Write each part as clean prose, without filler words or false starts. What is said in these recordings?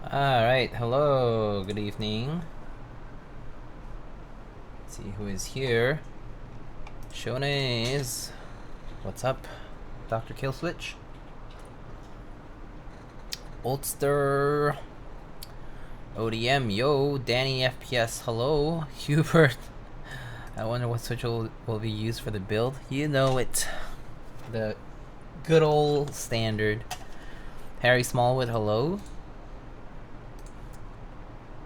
Alright, hello, good evening. Let's see who is here. Shones. What's up? Dr. Killswitch. Oldster. ODM, yo. Danny FPS, hello. Hubert. I wonder what switch will be used for the build. You know it. The good old standard. Harry Smallwood, hello.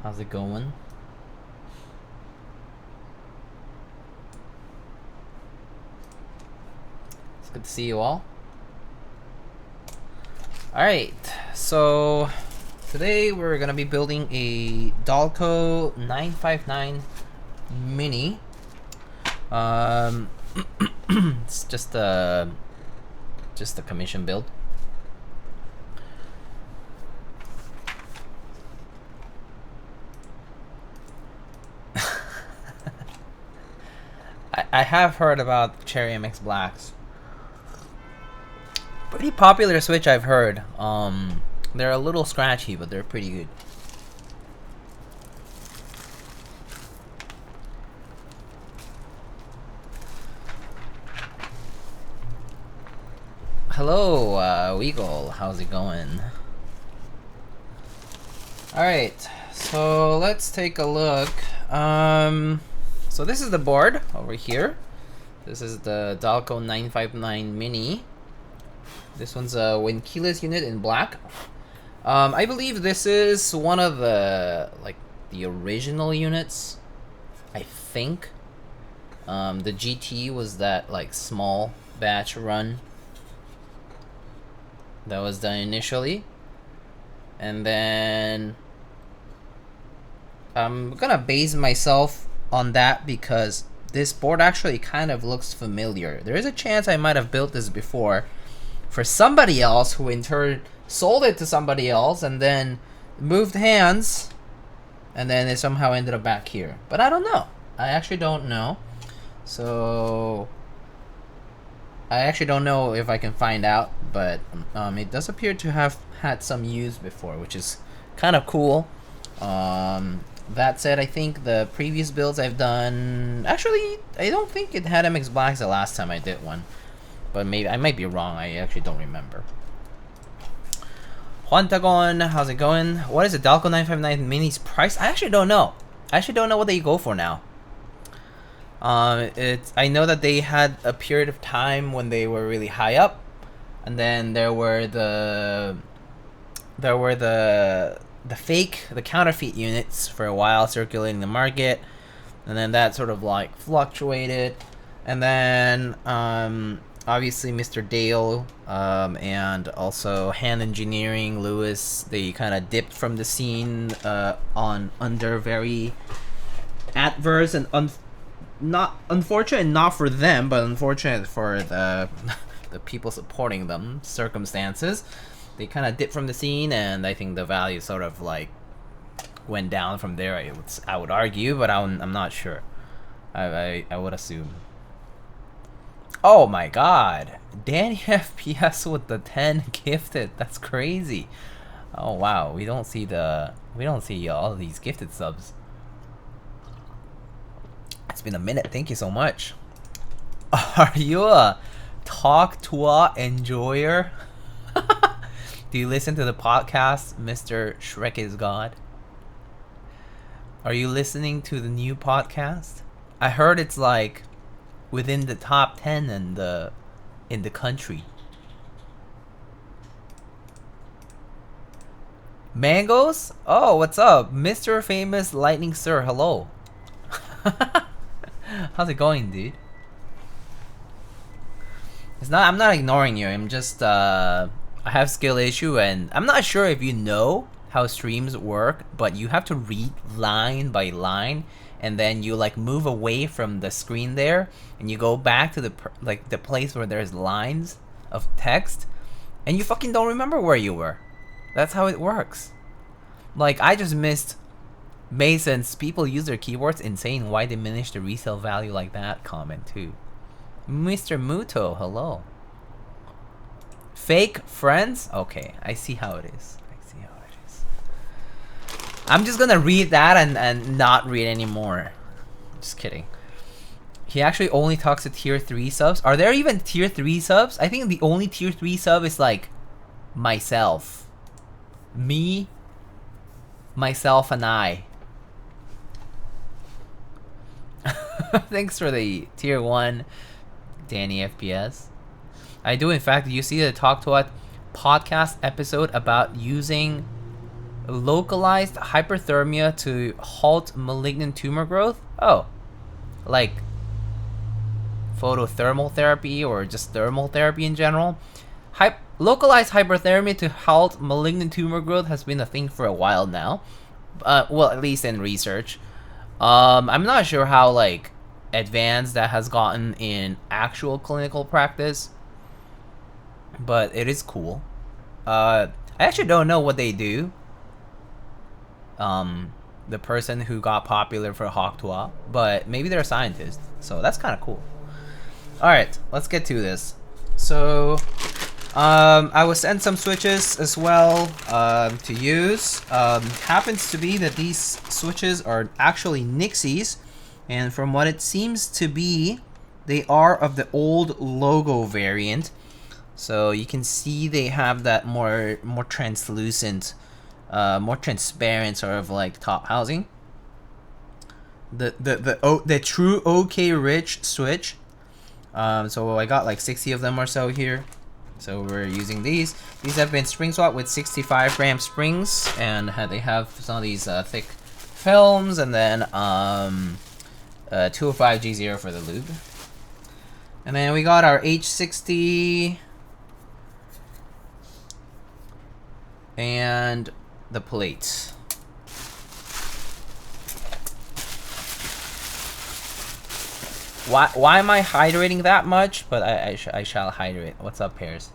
How's it going? It's good to see you all. Alright, so today we're gonna be building a Dalco 959 Mini. It's just a commission build. I have heard about Cherry MX Blacks. Pretty popular switch, I've heard. They're a little scratchy, but they're pretty good. Hello, Weagle. How's it going? Alright, so let's take a look. So this is the board over here. This is the Dalco 959 Mini. This one's a wind keyless unit in black. I believe this is one of the the original units. I think. The GT was that small batch run that was done initially, and then I'm gonna base myself on that because this board actually kind of looks familiar. There is a chance I might have built this before for somebody else who in turn sold it to somebody else and then moved hands, and then it somehow ended up back here. But I don't know. I actually don't know. So I actually don't know if I can find out, but it does appear to have had some use before, which is kind of cool. That said, I think the previous builds I've done, actually, I don't think it had MX Blacks the last time I did one. But maybe I might be wrong. I actually don't remember. Juan Tagon, how's it going? What is the Dalco 959 Mini's price? I actually don't know. I actually don't know what they go for now. I know that they had a period of time when they were really high up, and then there were the counterfeit units for a while circulating the market, and then that sort of fluctuated, and then obviously Mr. Dale and also Hand Engineering, Lewis, they kind of dipped from the scene under very adverse and not unfortunate, not for them, but unfortunate for the people supporting them circumstances. They kind of dipped from the scene, and I think the value sort of went down from there. I would argue, but I'm not sure. I would assume. Oh my God, Danny FPS with the 10 gifted. That's crazy. Oh wow, we don't see all of these gifted subs. It's been a minute. Thank you so much. Are you a talk tour enjoyer? Do you listen to the podcast, Mr. Shrek is God? Are you listening to the new podcast? I heard it's within the top 10 in the country. Mangoes? Oh, what's up? Mr. Famous Lightning Sir, hello. How's it going, dude? I'm not ignoring you. I'm just I have skill issue, and I'm not sure if you know how streams work, but you have to read line by line, and then you move away from the screen there, and you go back to the place where there's lines of text, and you fucking don't remember where you were. That's how it works. I just missed Mason's people use their keywords insane. Why diminish the resale value like that comment too. Mr. Muto, hello. Fake friends? Okay, I see how it is. I'm just gonna read that and not read anymore. Just kidding. He actually only talks to tier 3 subs. Are there even tier 3 subs? I think the only tier 3 sub is like myself. Me, myself, and I. Thanks for the tier 1, Danny FPS. I do, in fact. You see the Talk to What podcast episode about using localized hyperthermia to halt malignant tumor growth? Oh, like photothermal therapy or just thermal therapy in general. Localized hyperthermia to halt malignant tumor growth has been a thing for a while now. Well, at least in research. I'm not sure how like advanced that has gotten in actual clinical practice, but it is cool. I actually don't know what they do. The person who got popular for Hawk2A, but maybe they're a scientist, so that's kind of cool. Alright, let's get to this. So, I was sent some switches as well to use. Happens to be that these switches are actually Nixies, and from what it seems to be, they are of the old logo variant. So you can see they have that more translucent, more transparent sort of like top housing. The true OK Rich switch. So I got like 60 of them or so here. So we're using these. These have been spring swapped with 65 gram springs, and they have some of these thick films, and then 205G0 for the lube. And then we got our H60 and the plates. Why am I hydrating that much? But I shall hydrate. What's up, Pears?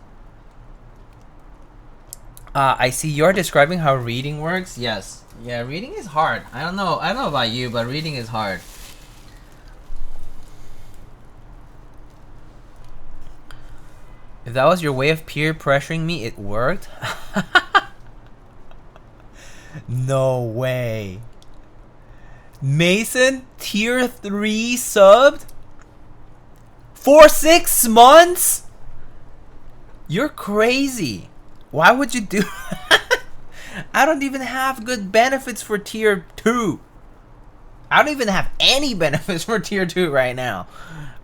I see you're describing how reading works. Yes. Yeah, reading is hard. I don't know about you, but reading is hard. If that was your way of peer pressuring me, it worked? No way. Mason, tier 3 subbed? For 6 months? You're crazy. Why would you do that? I don't even have good benefits for tier 2. I don't even have any benefits for tier 2 right now.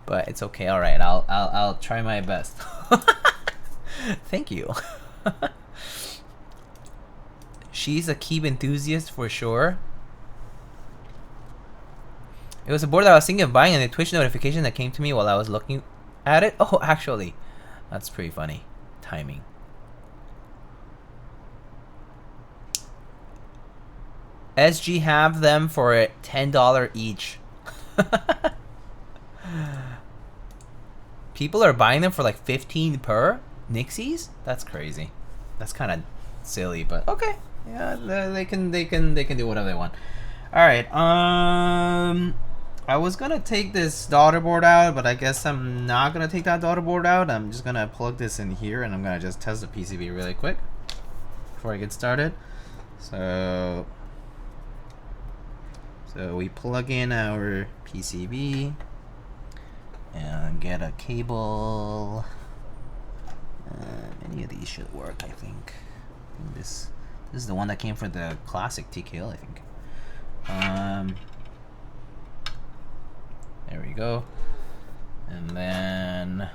But it's okay. All right. I'll try my best. Thank you. She's a Keep enthusiast for sure. It was a board that I was thinking of buying, and a Twitch notification that came to me while I was looking at it. Oh, actually, that's pretty funny. Timing. SG have them for $10 each. People are buying them for like 15 per Nixies? That's crazy. That's kind of silly, but okay. Yeah, they can do whatever they want. All right. I was gonna take this daughter board out, but I guess I'm not gonna take that daughter board out. I'm just gonna plug this in here, and I'm gonna just test the PCB really quick before I get started. So we plug in our PCB and get a cable. Any of these should work, I think. This is the one that came for the classic TKL, I think. There we go. And then,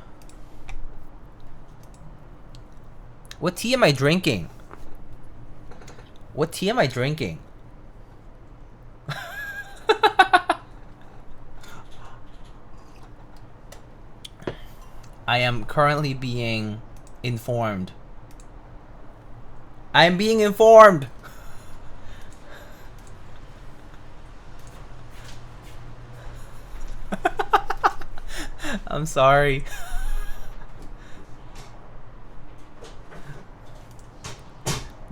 what tea am I drinking? What tea am I drinking? I am currently being informed. I am being informed. I'm sorry.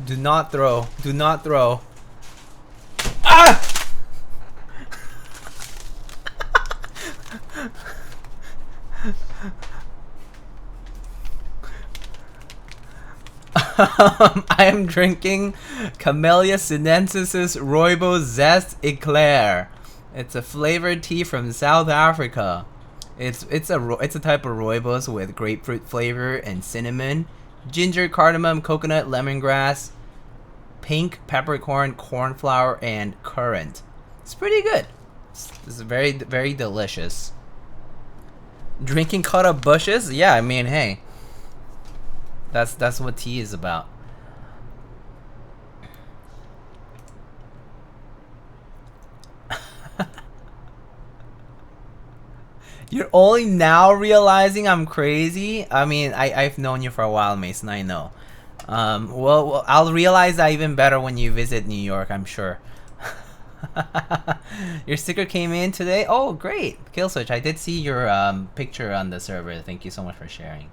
Do not throw. Do not throw. Ah! I am drinking Camellia sinensis Rooibos Zest Eclair. It's a flavored tea from South Africa. It's a type of rooibos with grapefruit flavor and cinnamon, ginger, cardamom, coconut, lemongrass, pink peppercorn, cornflower, and currant. It's pretty good. It's very, very delicious. Drinking cut up bushes? Yeah, I mean, hey, that's what tea is about. You're only now realizing I'm crazy? I mean, I've known you for a while, Mason, I know. Well, I'll realize that even better when you visit New York, I'm sure. Your sticker came in today? Oh, great. Killswitch, I did see your picture on the server. Thank you so much for sharing.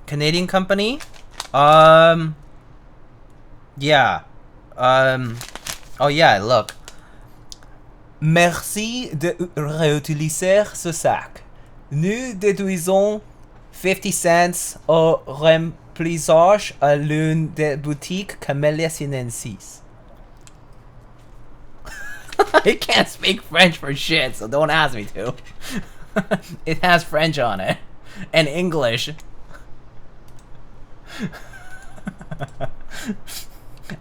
Canadian company? Yeah. Oh yeah, look. Merci de réutiliser ce sac. Nous déduisons 50 cents au remplissage à l'une des boutiques Camellia Sinensis. I can't speak French for shit, so don't ask me to. It has French on it. And English.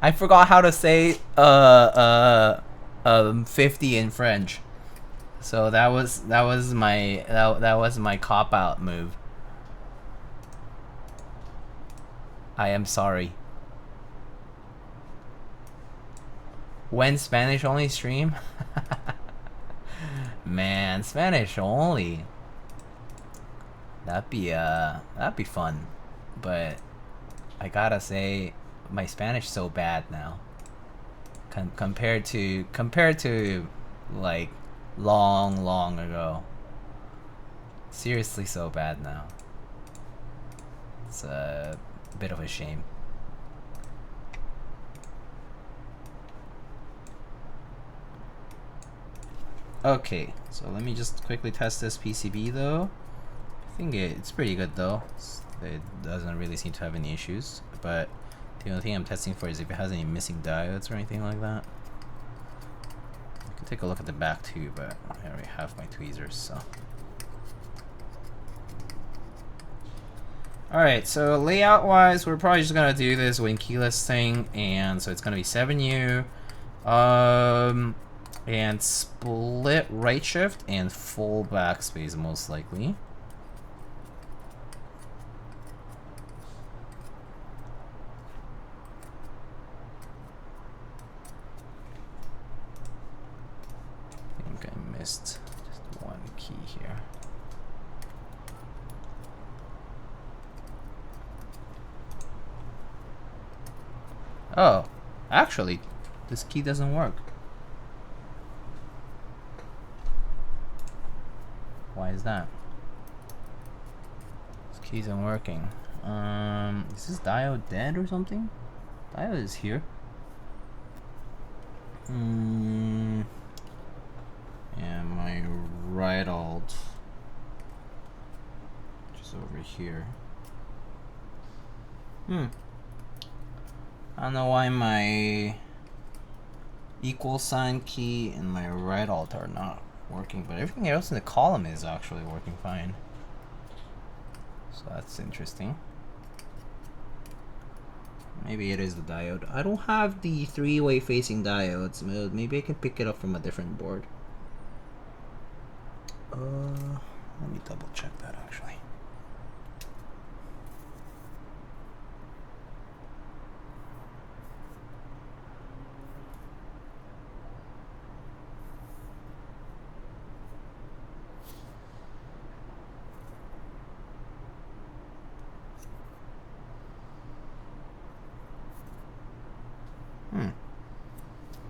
I forgot how to say 50 in French, so that was my cop out move. I am sorry. When Spanish only stream? Man, Spanish only. That'd be fun, but I gotta say, my Spanish so bad now. Compared to like long ago. Seriously, so bad now. It's a bit of a shame. Okay, so let me just quickly test this PCB though. I think it's pretty good though. It doesn't really seem to have any issues, but the only thing I'm testing for is if it has any missing diodes or anything like that. I can take a look at the back too, but I already have my tweezers, so. Alright, so layout wise, we're probably just gonna do this win keyless thing, and so it's gonna be 7U, and split right shift and full backspace most likely. Just one key here. Oh, actually, this key doesn't work. Why is that? This key isn't working. Is this diode dead or something? Diode is here. Yeah, my right alt, just over here. I don't know why my equal sign key and my right alt are not working, but everything else in the column is actually working fine. So that's interesting. Maybe it is the diode. I don't have the three-way facing diodes. Maybe I can pick it up from a different board. Let me double check that actually.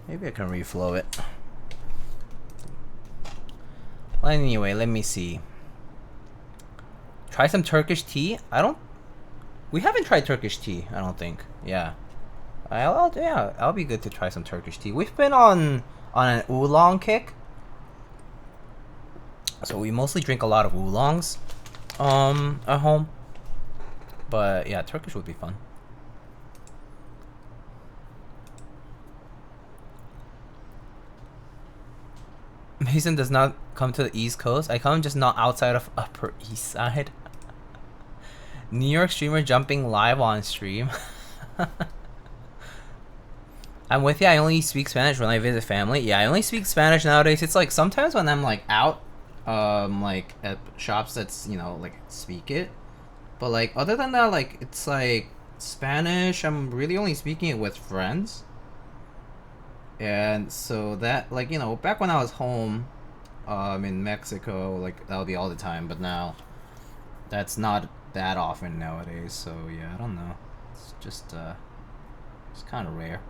Maybe I can reflow it. Well, anyway, let me see. Try some Turkish tea? We haven't tried Turkish tea, I don't think. Yeah. I'll be good to try some Turkish tea. We've been on an oolong kick. So we mostly drink a lot of oolongs. at home. But yeah, Turkish would be fun. Mason does not come to the East Coast. I come just not outside of Upper East Side. New York streamer jumping live on stream. I'm with you. I only speak Spanish when I visit family. Yeah, I only speak Spanish nowadays. It's like sometimes when I'm like out, like at shops that's, you know, like speak it. But like other than that, like it's like Spanish, I'm really only speaking it with friends. And so that, like, you know, back when I was home, in Mexico, like that would be all the time. But now, that's not that often nowadays. So yeah, I don't know. It's just it's kind of rare.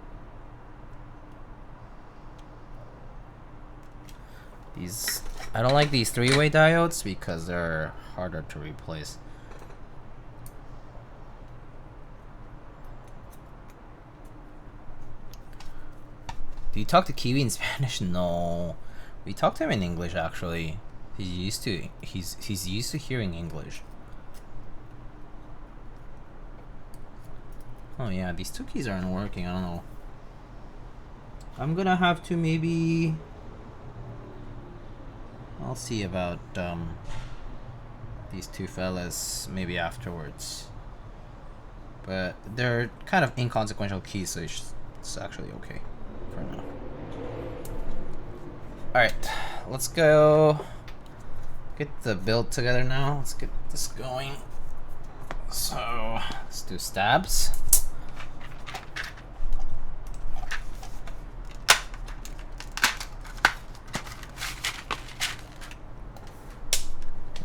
These, I don't like these three-way diodes because they're harder to replace. Do you talk to Kiwi in Spanish? No, we talk to him in English actually. He's used to hearing English. Oh yeah, these two keys aren't working. I don't know. I'm gonna have to maybe. I'll see about these two fellas maybe afterwards. But they're kind of inconsequential keys, so it's actually okay for now. Alright, let's go get the build together now. Let's get this going. So, let's do stabs.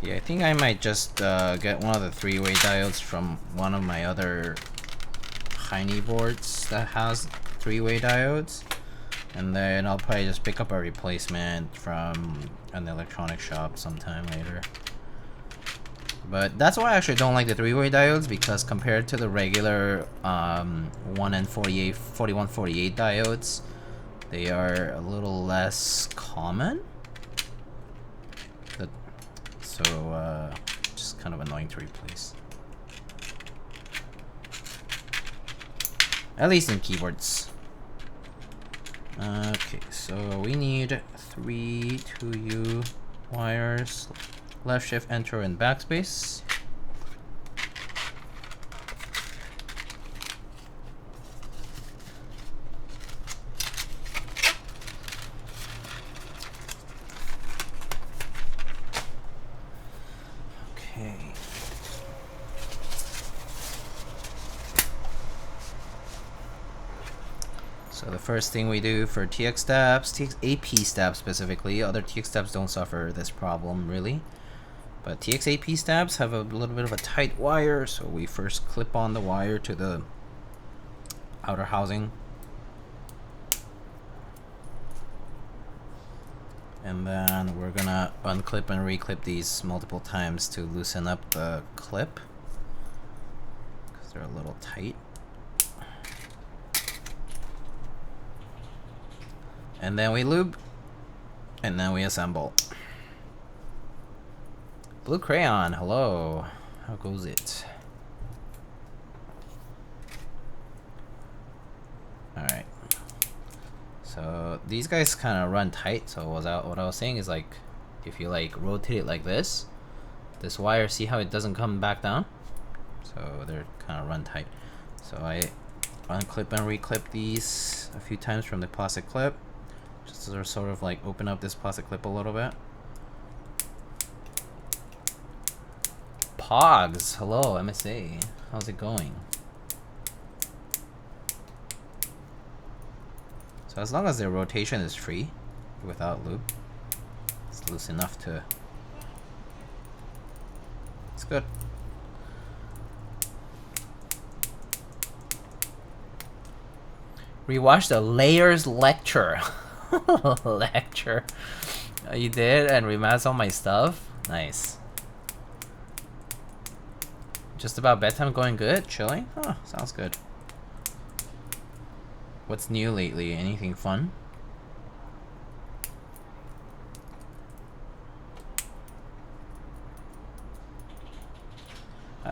Yeah, I think I might just get one of the three-way diodes from one of my other Heine boards that has three-way diodes, and then I'll probably just pick up a replacement from an electronic shop sometime later. But that's why I actually don't like the three-way diodes, because compared to the regular 1N4148 diodes, they are a little less common. So, just kind of annoying to replace. At least in keyboards. Okay, so we need 3 2U wires. Left shift, enter, and backspace. First thing we do for TX stabs, TX AP stabs specifically. Other TX stabs don't suffer this problem really, but TX AP stabs have a little bit of a tight wire, so we first clip on the wire to the outer housing, and then we're gonna unclip and reclip these multiple times to loosen up the clip because they're a little tight. And then we lube, and then we assemble. Blue Crayon, hello. How goes it? Alright. So these guys kind of run tight, so what I was saying is, like, if you like rotate it like this wire, see how it doesn't come back down? So they're kind of run tight. So I unclip and reclip these a few times from the plastic clip. Just to sort of like open up this plastic clip a little bit. Pogs, hello MSA, how's it going? So as long as the rotation is free without lube, it's loose enough to, it's good. Rewatch the Layers lecture. Lecture. You did, and remastered all my stuff. Nice. Just about bedtime going good? Chilling? Oh, sounds good. What's new lately? Anything fun?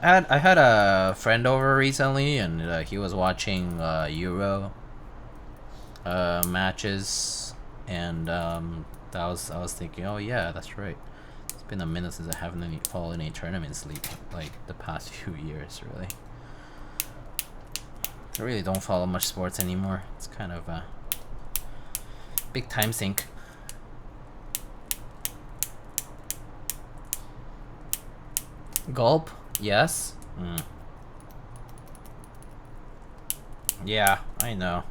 I had a friend over recently, and he was watching Euro matches, and I was thinking, oh yeah, that's right. It's been a minute since I haven't followed any tournaments like the past few years, really. I really don't follow much sports anymore. It's kind of a big time sink. Gulp? Yes. Yeah, I know.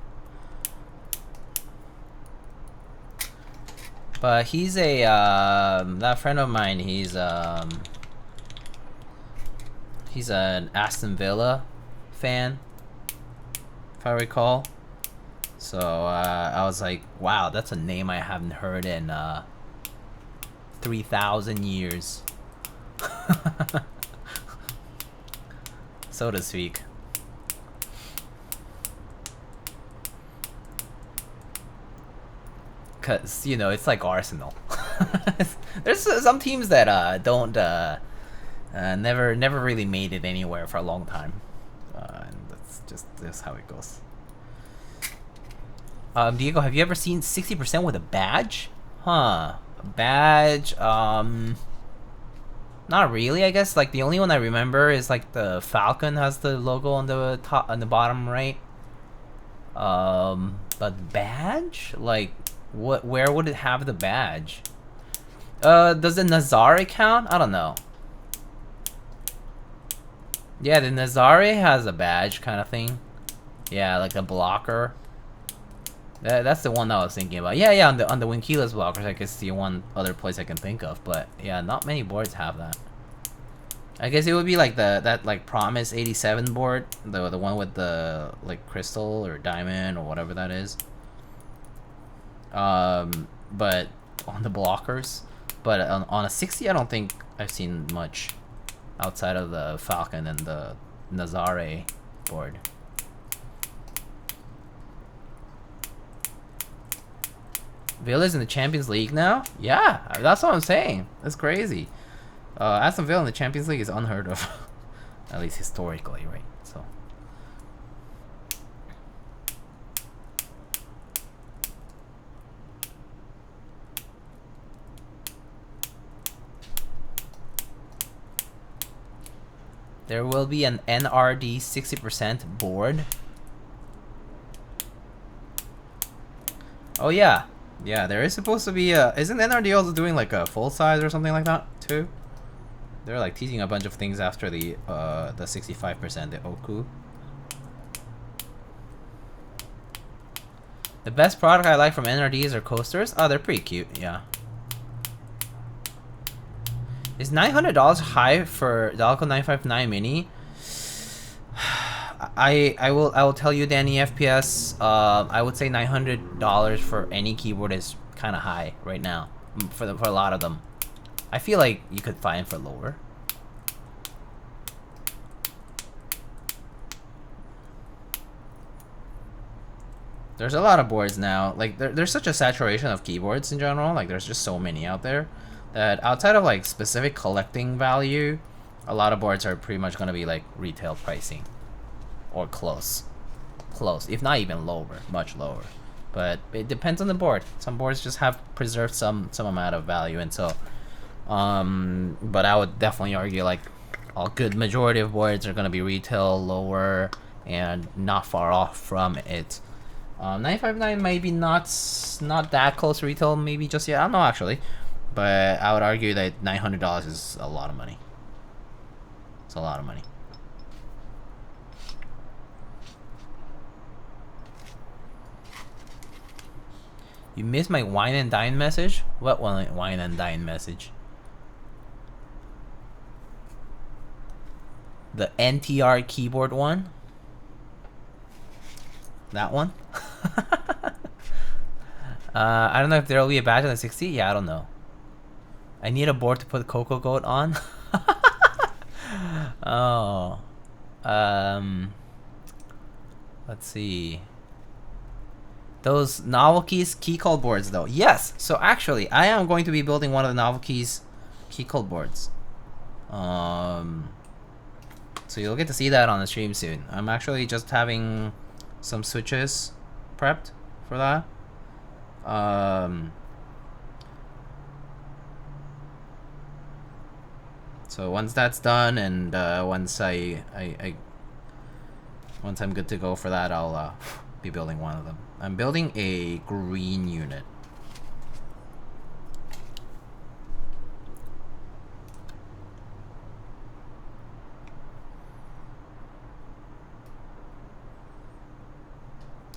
But he's a that friend of mine. He's an Aston Villa fan, if I recall. So I was like, wow, that's a name I haven't heard in 3,000 years. So to speak. Cause you know, it's like Arsenal. There's some teams that don't never really made it anywhere for a long time, and that's how it goes. Diego, have you ever seen 60% with a badge? Huh? A badge? Not really, I guess. Like the only one I remember is like the Falcon has the logo on the top, on the bottom right. But badge? Like, what? Where would it have the badge? Does the Nazare count? I don't know. Yeah, the Nazare has a badge kind of thing. Yeah, like a blocker. That's the one I was thinking about. Yeah, on the Winkila's blockers, I guess the one other place I can think of. But yeah, not many boards have that. I guess it would be like that like Promise 87 board, the one with the like crystal or diamond or whatever that is. But on the blockers, but on a 60, I don't think I've seen much outside of the Falcon and the Nazare board. Villa's in the Champions League now? Yeah, that's what I'm saying. That's crazy. Aston Villa in the Champions League is unheard of. At least historically, right? So. There will be an NRD 60% board. Oh yeah. Yeah, there is supposed to be a... Isn't NRD also doing like a full size or something like that too? They're like teasing a bunch of things after the 65%, the Oku. The best product I like from NRDs are coasters. Oh, they're pretty cute, yeah. Is $900 high for Dalco 959 Mini? I will tell you, Danny FPS. I would say $900 for any keyboard is kind of high right now for a lot of them. I feel like you could find for lower. There's a lot of boards now. Like there's such a saturation of keyboards in general. Like there's just so many out there that outside of like specific collecting value, a lot of boards are pretty much gonna be like retail pricing. Or close, if not even lower, much lower. But it depends on the board. Some boards just have preserved some amount of value, and so but I would definitely argue like a good majority of boards are going to be retail lower and not far off from it. 959 maybe not that close to retail maybe just yet. I don't know actually, but I would argue that $900 is a lot of money. It's a lot of money. You missed my wine and dine message? What wine and dine message? The NTR keyboard one? That one? I don't know if there will be a badge on the 60. Yeah, I don't know. I need a board to put Coco Goat on. Oh. Let's see. Those Novel Keys key code boards, though. Yes. So actually, I am going to be building one of the Novel Keys key code boards. So you'll get to see that on the stream soon. I'm actually just having some switches prepped for that. So once that's done, and once once I'm good to go for that, I'll be building one of them. I'm building a green unit.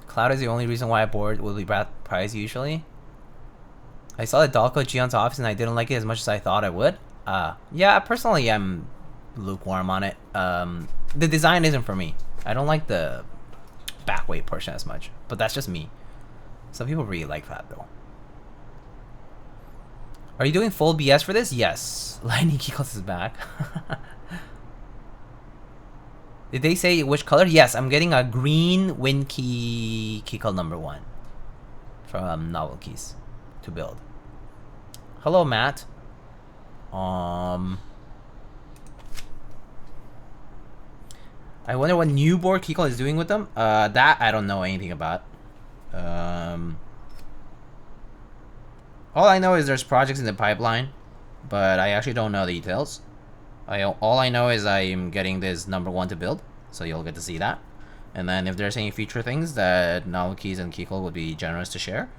Cloud is the only reason why a board will be priced usually. I saw the Dalco Geon's office and I didn't like it as much as I thought I would. Yeah, personally I'm lukewarm on it. The design isn't for me. I don't like the back weight portion as much, but that's just me. Some people really like that though. Are you doing full BS for this? Yes. Lightning Keycaps is back. Did they say which color? Yes, I'm getting a green Winkey Keycap number 1 from Novel Keys to build. Hello, Matt. I wonder what new board Keycap is doing with them. That I don't know anything about. All I know is there's projects in the pipeline, but I actually don't know the details. All I know is I'm getting this number 1 to build, so you'll get to see that. And then if there's any future things that Novel Keys and Keycap would be generous to share,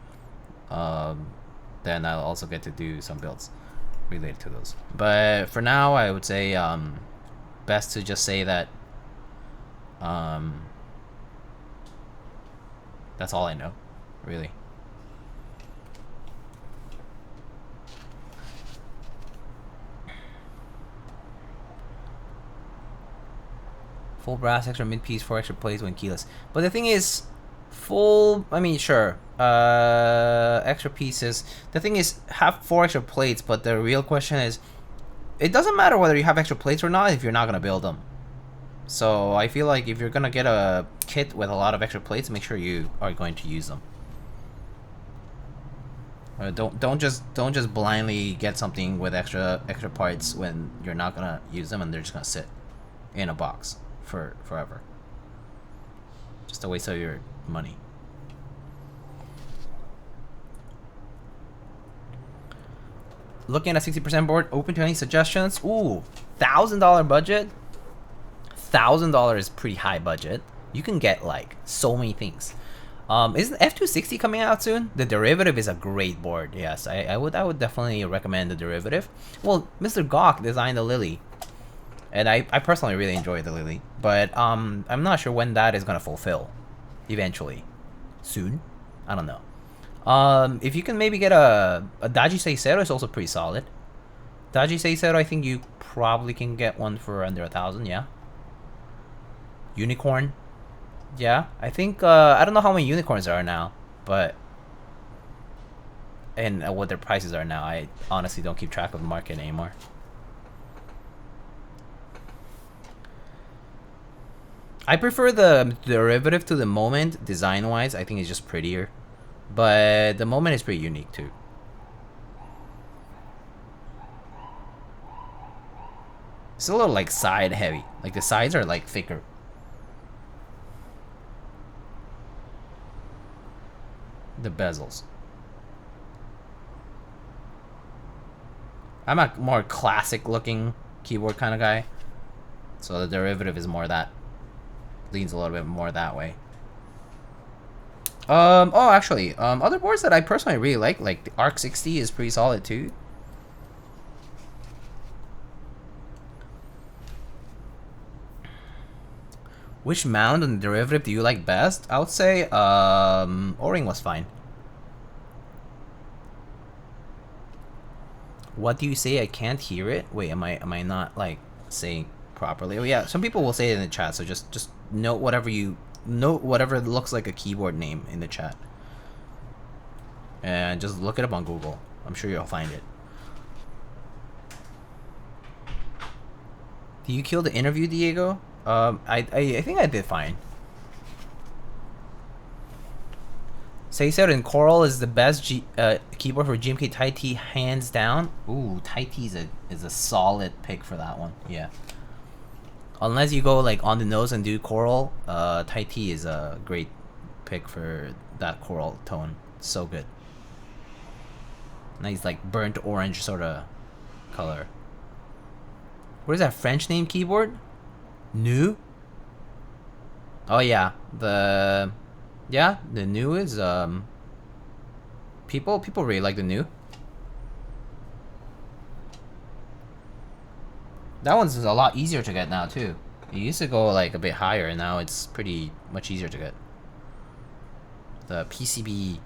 then I'll also get to do some builds related to those. But for now, I would say best to just say that that's all I know, really. Full brass, extra mid piece, 4 extra plates when keyless. But the thing is, I mean, sure, extra pieces. The thing is, have 4 extra plates, but the real question is, it doesn't matter whether you have extra plates or not if you're not gonna build them. So I feel like if you're gonna get a kit with a lot of extra plates, make sure you are going to use them. Don't just blindly get something with extra parts when you're not gonna use them and they're just gonna sit in a box for forever. Just a waste of your money. Looking at a 60% board, open to any suggestions? Ooh, $1,000 budget. $1,000 is pretty high budget. You can get like so many things. Isn't F260 coming out soon? The Derivative is a great board. Yes, I would definitely recommend the Derivative. Well, Mr. Gawk designed the Lily, and I personally really enjoy the Lily, but I'm not sure when that is gonna fulfill. Eventually, soon, I don't know. If you can maybe get a Daji Seisero, is also pretty solid. Daji Seisero, I think you probably can get one for under 1,000. Yeah. Unicorn. Yeah, I think I don't know how many unicorns there are now, but and what their prices are now. I honestly don't keep track of the market anymore. I prefer the Derivative to the Moment design-wise. I think it's just prettier, but the Moment is pretty unique too. It's a little like side heavy. Like the sides are like thicker. The bezels. I'm a more classic looking keyboard kind of guy, so the Derivative is more that, leans a little bit more that way. Oh, actually, other boards that I personally really like the Arc 60 is pretty solid too. Which mount on the Derivative do you like best? I would say O-ring was fine. What do you say? I can't hear it. Wait, am I not like saying properly? Oh yeah, some people will say it in the chat, so just note whatever looks like a keyboard name in the chat. And just look it up on Google. I'm sure you'll find it. Do you kill the interview, Diego? I think I did fine. Seisero and Coral is the best keyboard for GMK Tai T, hands down. Ooh, Tai T is a solid pick for that one. Yeah. unless you go like on the nose and do coral, Thai tea is a great pick for that coral tone. So good. Nice like burnt orange sort of color. What is that French name keyboard? New? Oh yeah, the new is people really like the new. That one's a lot easier to get now too. It used to go like a bit higher, and now it's pretty much easier to get. The PCB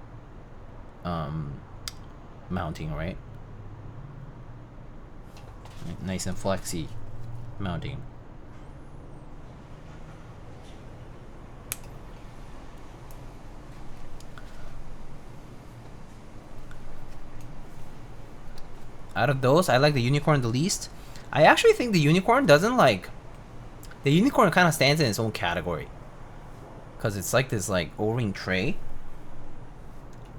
mounting, right? Nice and flexy mounting. Out of those, I like the unicorn the least. I actually think the unicorn doesn't like... The unicorn kind of stands in its own category. Because it's like this like O-ring tray.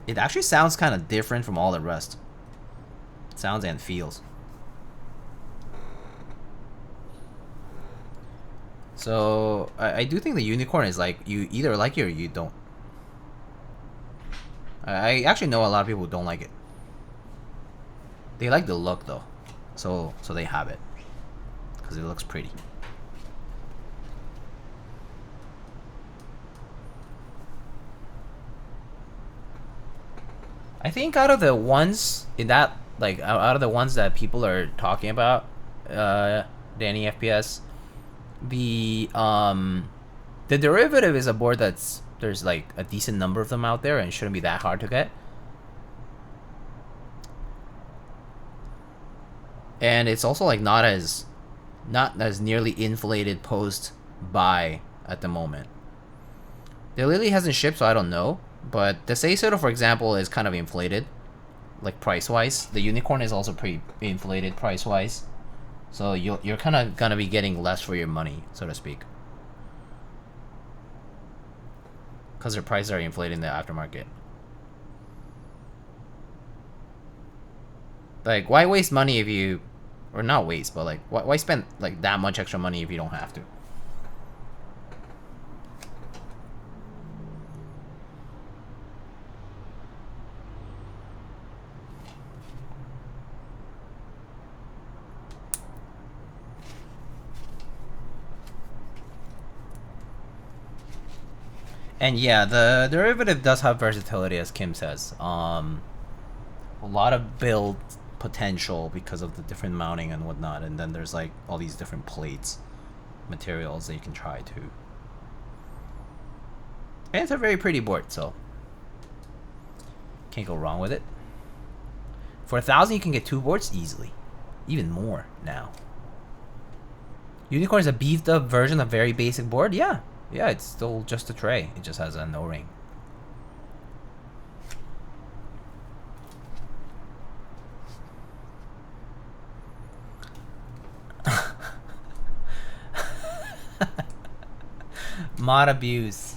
It actually sounds kind of different from all the rest. Sounds and feels. So, I do think the unicorn is like, you either like it or you don't. I actually know a lot of people who don't like it. They like the look though. So they have it. Because it looks pretty. I think out of the ones in that, like, out of the ones that people are talking about, the NEFPS, the derivative is a board that's, there's like a decent number of them out there and shouldn't be that hard to get. And it's also like not as nearly inflated post buy at the moment. The Lily hasn't shipped, so I don't know. But the Seisoto, for example, is kind of inflated, like price-wise. The Unicorn is also pretty inflated price-wise. So you're kind of gonna be getting less for your money, so to speak. Because their prices are inflated in the aftermarket. Like, why waste money if you... Or not waste, but like, why spend like that much extra money if you don't have to? And yeah, the derivative does have versatility, as Kim says. A lot of build potential because of the different mounting and whatnot, and then there's like all these different plates, materials that you can try too. And it's a very pretty board, so can't go wrong with it. For 1,000, you can get 2 boards easily, even more now. Unicorn is a beefed up version of very basic board, yeah. Yeah, it's still just a tray. It just has an O-ring. Mod abuse.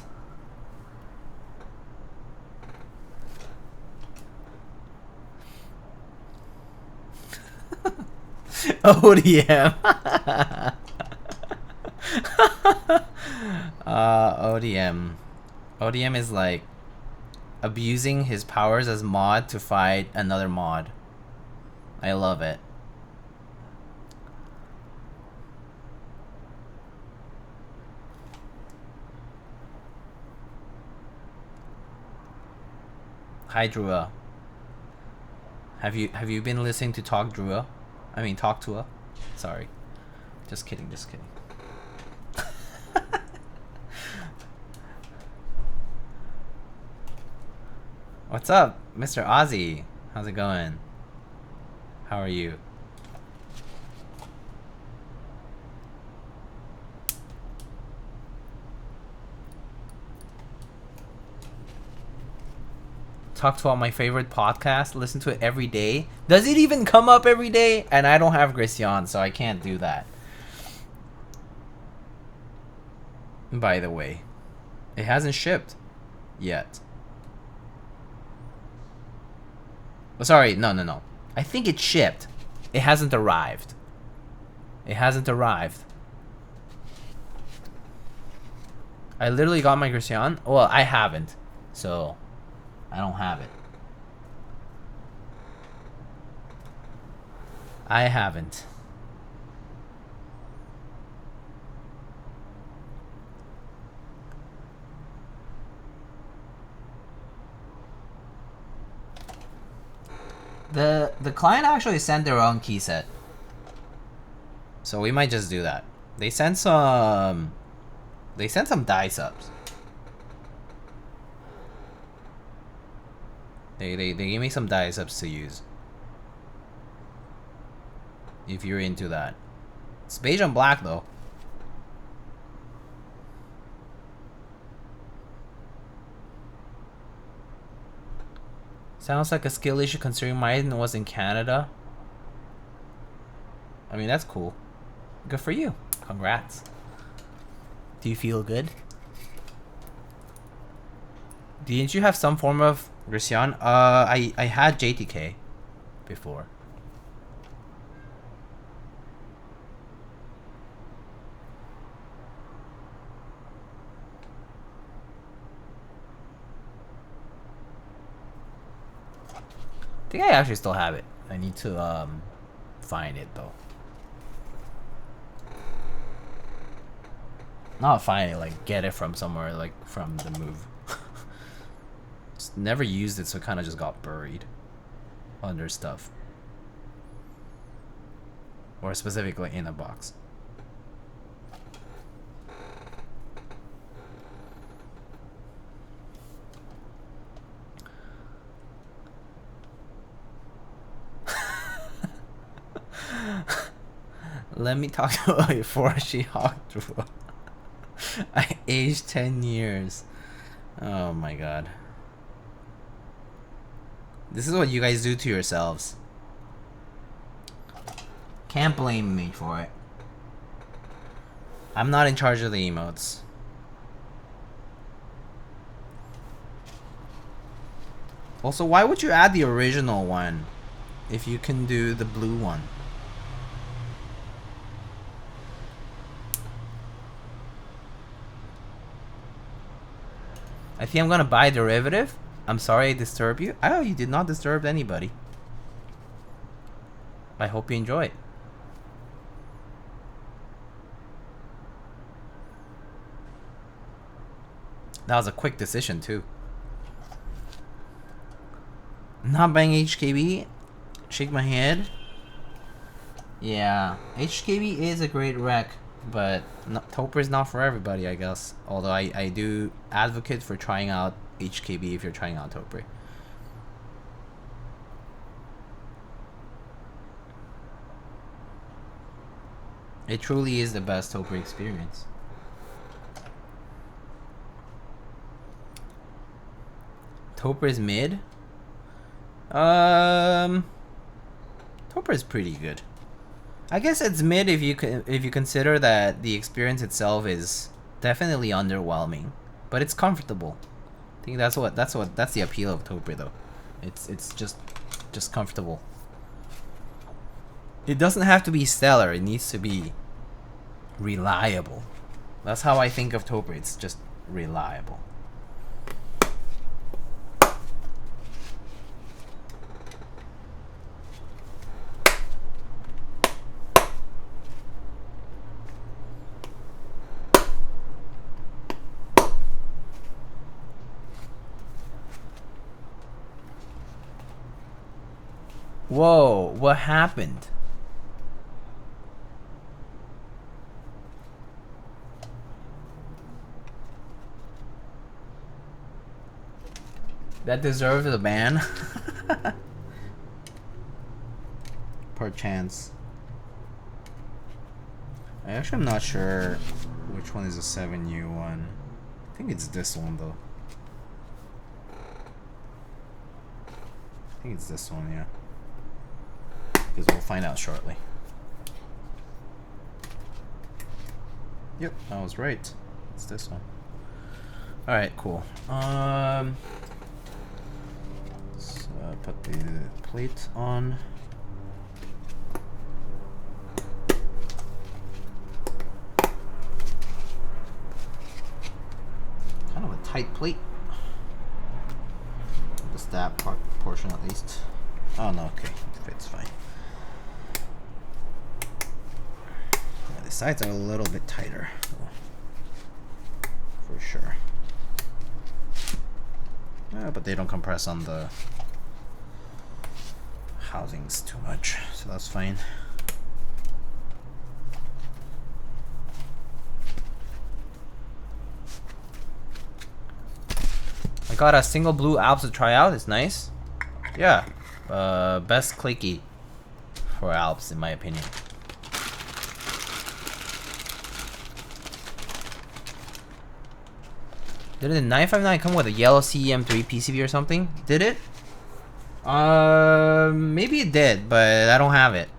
ODM. ODM. ODM is like abusing his powers as mod to fight another mod. I love it. Hi Drua. Have you been listening to Talk Drua? I mean Talk Tua. Sorry. Just kidding, just kidding. What's up, Mr. Ozzy? How's it going? How are you? Talk to all my favorite podcast. Listen to it every day. Does it even come up every day? And I don't have Christian, so I can't do that. By the way, it hasn't shipped yet. Oh, sorry, no. I think it shipped. It hasn't arrived. It hasn't arrived. I literally got my Christian. Well, I haven't, so I don't have it. I haven't. The client actually sent their own key set, so we might just do that. They sent some die subs. They gave me some die subs to use. If you're into that, it's beige and black though. Sounds like a skill issue considering mine was in Canada. I mean, that's cool. Good for you. Congrats. Do you feel good? Didn't you have some form of Christian? I had JTK before. I think I actually still have it. I need to find it though. Not find it, like get it from somewhere, like from the move. Just never used it, so it kind of just got buried under stuff, or specifically in a box. Let me talk about it before she hogged through. I aged 10 years. Oh my god. This is what you guys do to yourselves. Can't blame me for it. I'm not in charge of the emotes. Also, why would you add the original one if you can do the blue one? I think I'm gonna buy derivative. I'm sorry I disturbed you. Oh, you did not disturb anybody. I hope you enjoy it. That was a quick decision too. Not buying HKB. Shake my head. Yeah, HKB is a great rec, but Toper is not for everybody, I guess. Although I do advocate for trying out HKB if you're trying out Toper. It truly is the best Toper experience. Toper is mid. Toper is pretty good. I guess it's mid if you consider that the experience itself is definitely underwhelming, but it's comfortable. I think that's the appeal of Toper though. It's just comfortable. It doesn't have to be stellar. It needs to be reliable. That's how I think of Toper. It's just reliable. Whoa, what happened? That deserves a ban? Perchance. I actually am not sure which one is a 7U one. I think it's this one though. I think it's this one, yeah. Because we'll find out shortly. Yep, I was right. It's this one. Alright, cool. Let's put the plate on. tight plate. The stab portion at least. Oh no, okay, it fits fine. Yeah, the sides are a little bit tighter, for sure. But they don't compress on the housings too much, so that's fine. I got a single blue Alps to try out. It's nice. Yeah, best clicky for Alps in my opinion. Did the 959 come with a yellow CEM3 PCB or something? Did it? Maybe it did, but I don't have it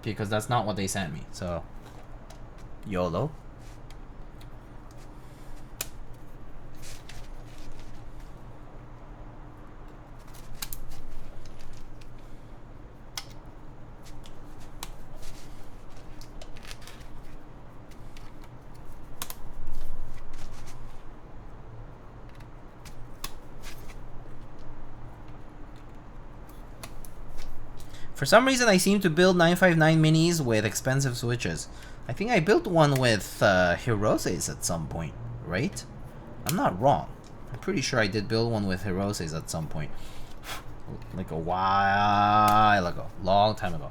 because that's not what they sent me. So, YOLO. For some reason, I seem to build 959 minis with expensive switches. I think I built one with Hiroses at some point, right? I'm not wrong. I'm pretty sure I did build one with Hiroses at some point. Like a while ago. Long time ago.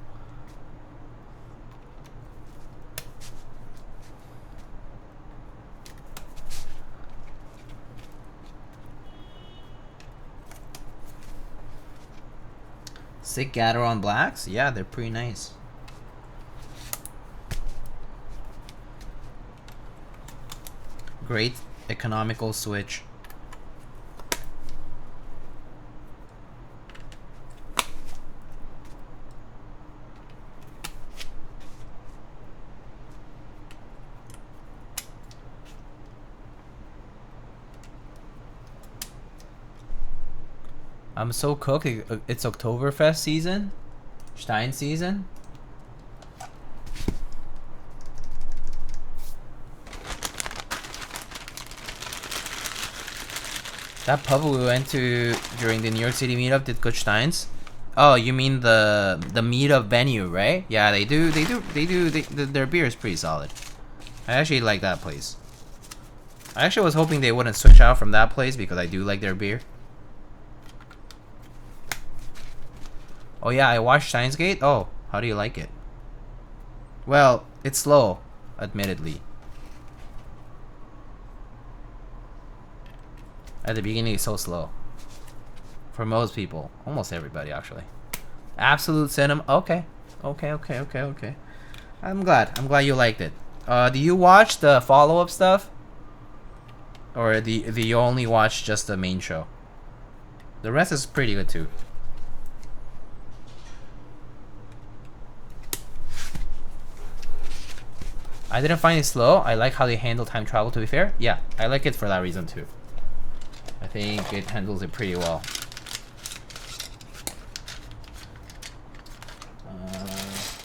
Thicc Gateron blacks? Yeah, they're pretty nice. Great economical switch. I'm so cooked. It's Oktoberfest season. Stein season. That pub we went to during the New York City meetup did good Steins. Oh, you mean the meetup venue, right? Yeah, they do. Their beer is pretty solid. I actually like that place. I actually was hoping they wouldn't switch out from that place because I do like their beer. Oh yeah, I watched Steins Gate. Oh, how do you like it? Well, it's slow, admittedly. At the beginning, it's so slow. For most people. Almost everybody, actually. Absolute Cinema. Okay. Okay. I'm glad you liked it. Do you watch the follow-up stuff? Or do you only watch just the main show? The rest is pretty good, too. I didn't find it slow. I like how they handle time travel, to be fair. Yeah, I like it for that reason too. I think it handles it pretty well.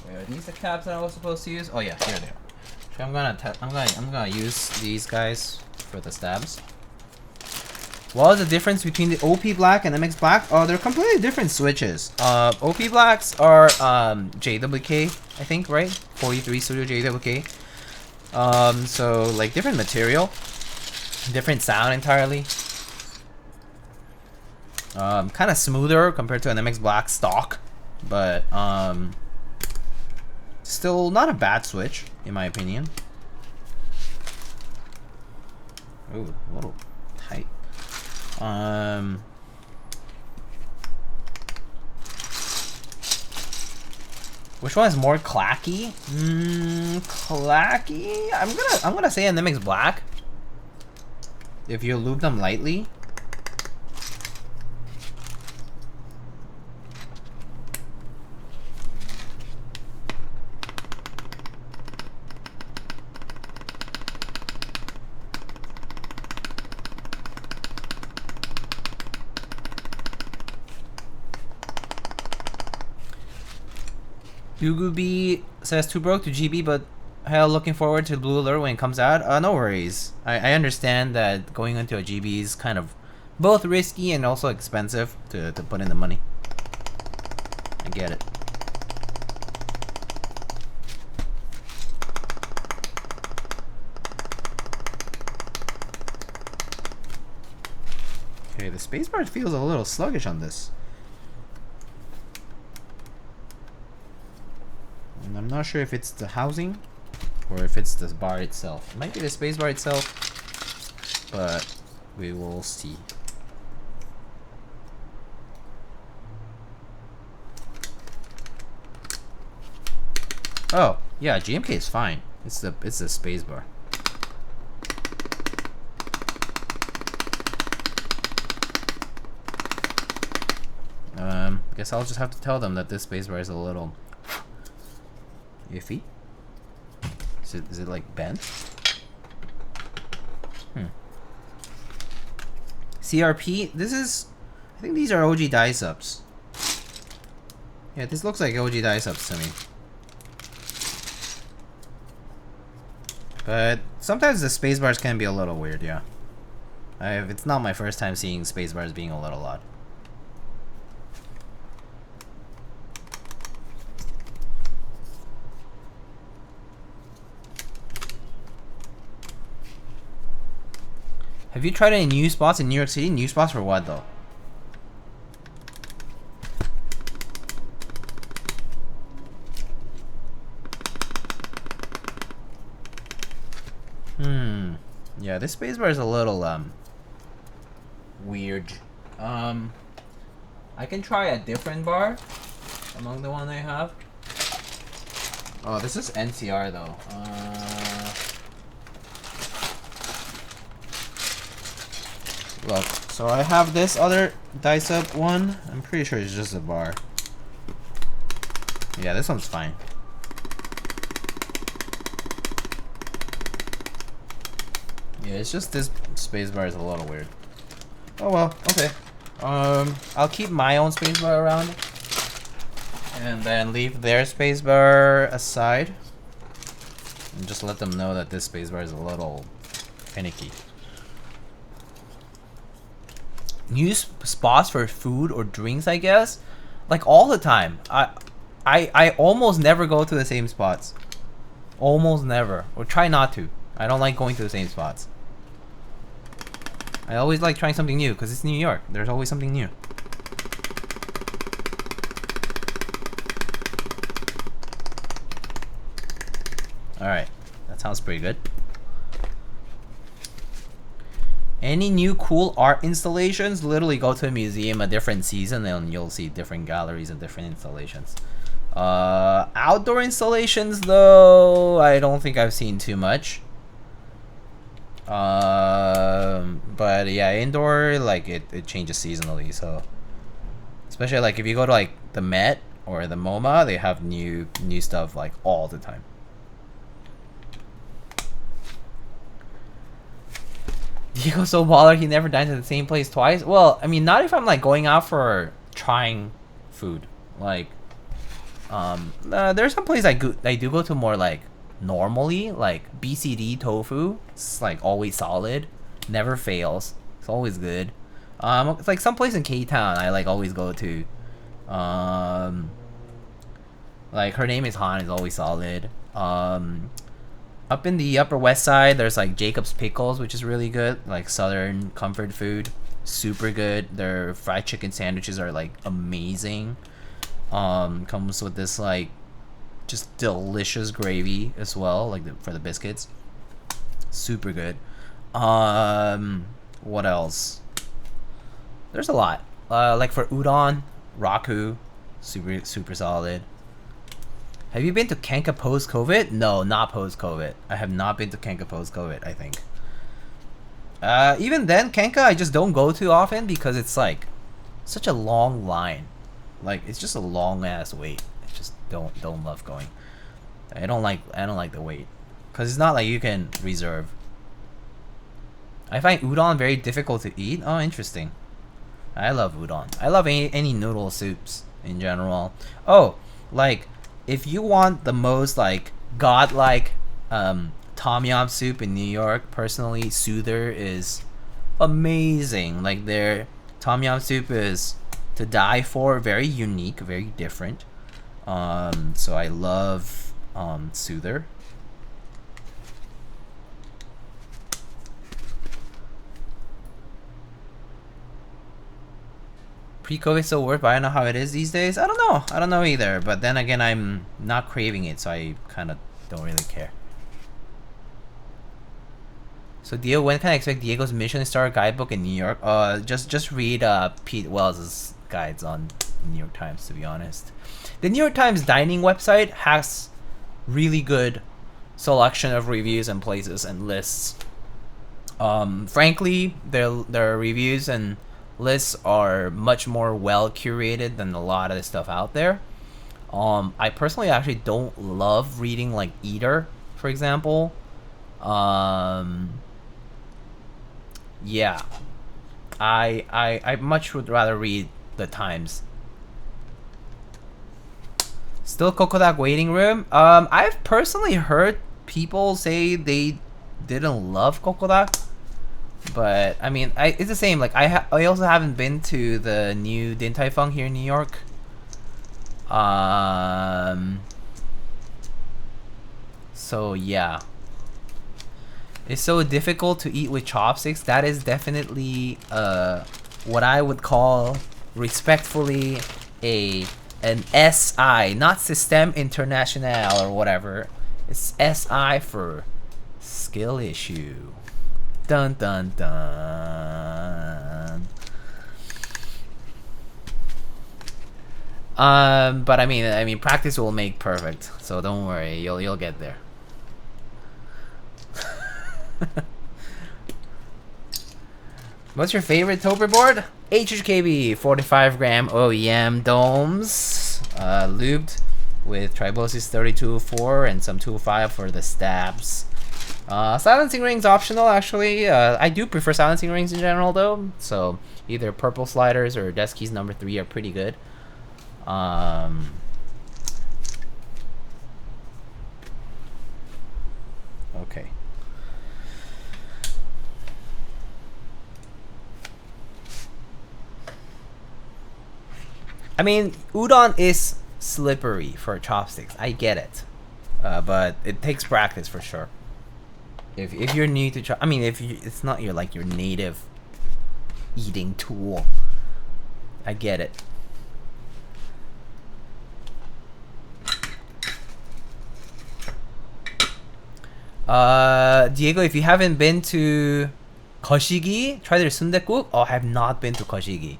Where are these the caps that I was supposed to use? Oh yeah, here they are. So I'm gonna use these guys for the stabs. What is the difference between the OP Black and MX Black? Oh, they're completely different switches. OP Blacks are JWK, I think, right? 43 Studio JWK. So like different material, different sound entirely. Kind of smoother compared to an MX Black stock, but still not a bad switch in my opinion. Ooh, a little tight. Which one is more clacky? Clacky? I'm gonna say an MX Black. If you lube them lightly. Yugubi says too broke to GB, but hell, looking forward to Blue Alert when it comes out. No worries. I understand that going into a GB is kind of both risky and also expensive to put in the money. I get it. Okay, the spacebar feels a little sluggish on this. And I'm not sure if it's the housing or if it's the bar itself. It might be the spacebar itself, but we will see. Oh, yeah, GMK is fine. It's the spacebar. Guess I'll just have to tell them that this spacebar is a little iffy. Is it like bent? CRP. This is. I think these are OG die subs. Yeah, this looks like OG die subs to me. But sometimes the spacebars can be a little weird, yeah. It's not my first time seeing spacebars being a little odd. Have you tried any new spots in New York City? New spots for what, though? Yeah, this spacebar is a little, weird. I can try a different bar among the one I have. Oh, this is NCR, though. Look, so I have this other dice up one. I'm pretty sure it's just a bar. Yeah, this one's fine. Yeah, it's just this spacebar is a little weird. Oh well, okay. I'll keep my own spacebar around, and then leave their spacebar aside, and just let them know that this spacebar is a little finicky. New spots for food or drinks, I guess, like all the time. I almost never go to the same spots. Almost never, or try not to. I don't like going to the same spots. I always like trying something new because it's New York. There's always something new. Alright, that sounds pretty good. Any new cool art installations? Literally go to a museum a different season and you'll see different galleries and different installations. Outdoor installations, though, I don't think I've seen too much. But yeah, indoor, like it changes seasonally, so especially like if you go to like the Met or the MoMA, they have new stuff like all the time. Diego's so baller, he never dines at the same place twice. Well, I mean, not if I'm like going out for trying food. Like, there's some places I do go to more like normally, like BCD tofu. It's like always solid, never fails. It's always good. It's like some place in K-Town I like always go to. Like Her Name Is Han is always solid. Up in the Upper West Side, there's like Jacob's Pickles, which is really good. Like Southern comfort food, super good. Their fried chicken sandwiches are like amazing. Comes with this like just delicious gravy as well, like for the biscuits. Super good. What else? There's a lot. Like for udon, Raku, super solid. Have you been to Kenka post-COVID? No, not post-COVID. I have not been to Kenka post-COVID, I think. Even then, Kenka I just don't go too often because it's like such a long line. Like it's just a long ass wait. I just don't love going. I don't like the wait. Cause it's not like you can reserve. I find udon very difficult to eat. Oh, interesting. I love udon. I love any noodle soups in general. Oh, like if you want the most like godlike Tom Yum soup in New York. Personally, Soother is amazing. Like their Tom Yum soup is to die for. Very unique, very different. So I love Soother. Pre-COVID still work, but I don't know how it is these days. I don't know either. But then again, I'm not craving it, so I kind of don't really care. So Diego, when can I expect Diego's Michelin Star guidebook in New York? Just read Pete Wells' guides on New York Times, to be honest. The New York Times dining website has really good selection of reviews and places and lists. Frankly, their reviews and lists are much more well curated than a lot of the stuff out there. I personally actually don't love reading like Eater, for example. Yeah, I much would rather read the Times. Still Kokodak waiting room. I've personally heard people say they didn't love Kokodak, but I mean, it's the same. Like I also haven't been to the new Din Tai Fung here in New York. So yeah, it's so difficult to eat with chopsticks. That is definitely what I would call respectfully an SI, not System International or whatever. It's SI for skill issue. Dun dun dun. But I mean, practice will make perfect. So don't worry, you'll get there. What's your favorite Toper board? HHKB 45 gram OEM domes, lubed with Tribosys 32.4 and some 2.5 for the stabs. Silencing rings optional actually. I do prefer silencing rings in general though. So either purple sliders or desk keys number 3 are pretty good. Okay. I mean, udon is slippery for chopsticks. I get it, but it takes practice for sure. If you're new to I mean, it's not your native eating tool. I get it. Diego, if you haven't been to Koshigi, try their sundae-guk. Oh, I have not been to Koshigi.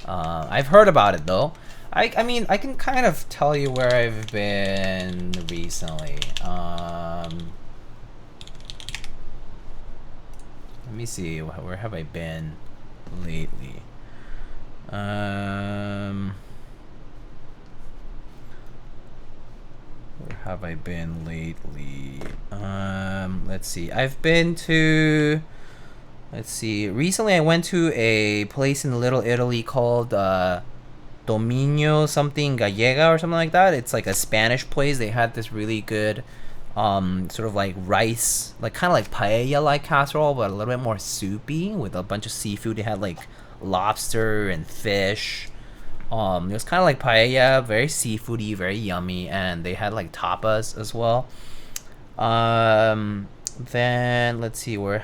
I've heard about it though. I mean, I can kind of tell you where I've been recently. Let me see, where have I been lately? Where have I been lately? Let's see. I've been to, let's see. Recently, I went to a place in Little Italy called Dominio something Gallega or something like that. It's like a Spanish place. They had this really good sort of like rice, like kind of like paella like casserole, but a little bit more soupy with a bunch of seafood. They had like lobster and fish. It was kind of like paella, very seafoody, very yummy, and they had like tapas as well. Then let's see, where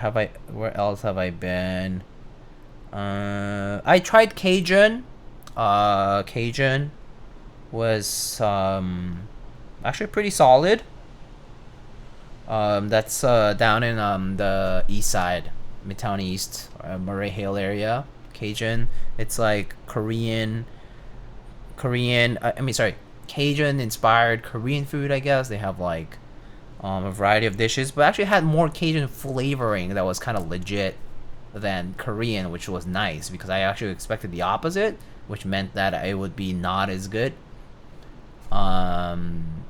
else have I been? I tried Cajun. Cajun was actually pretty solid. That's down in the east side, Midtown East, Murray Hill area. Cajun, it's like Cajun inspired Korean food, I guess. They have like a variety of dishes, but actually had more Cajun flavoring that was kind of legit than Korean, which was nice because I actually expected the opposite, which meant that it would be not as good.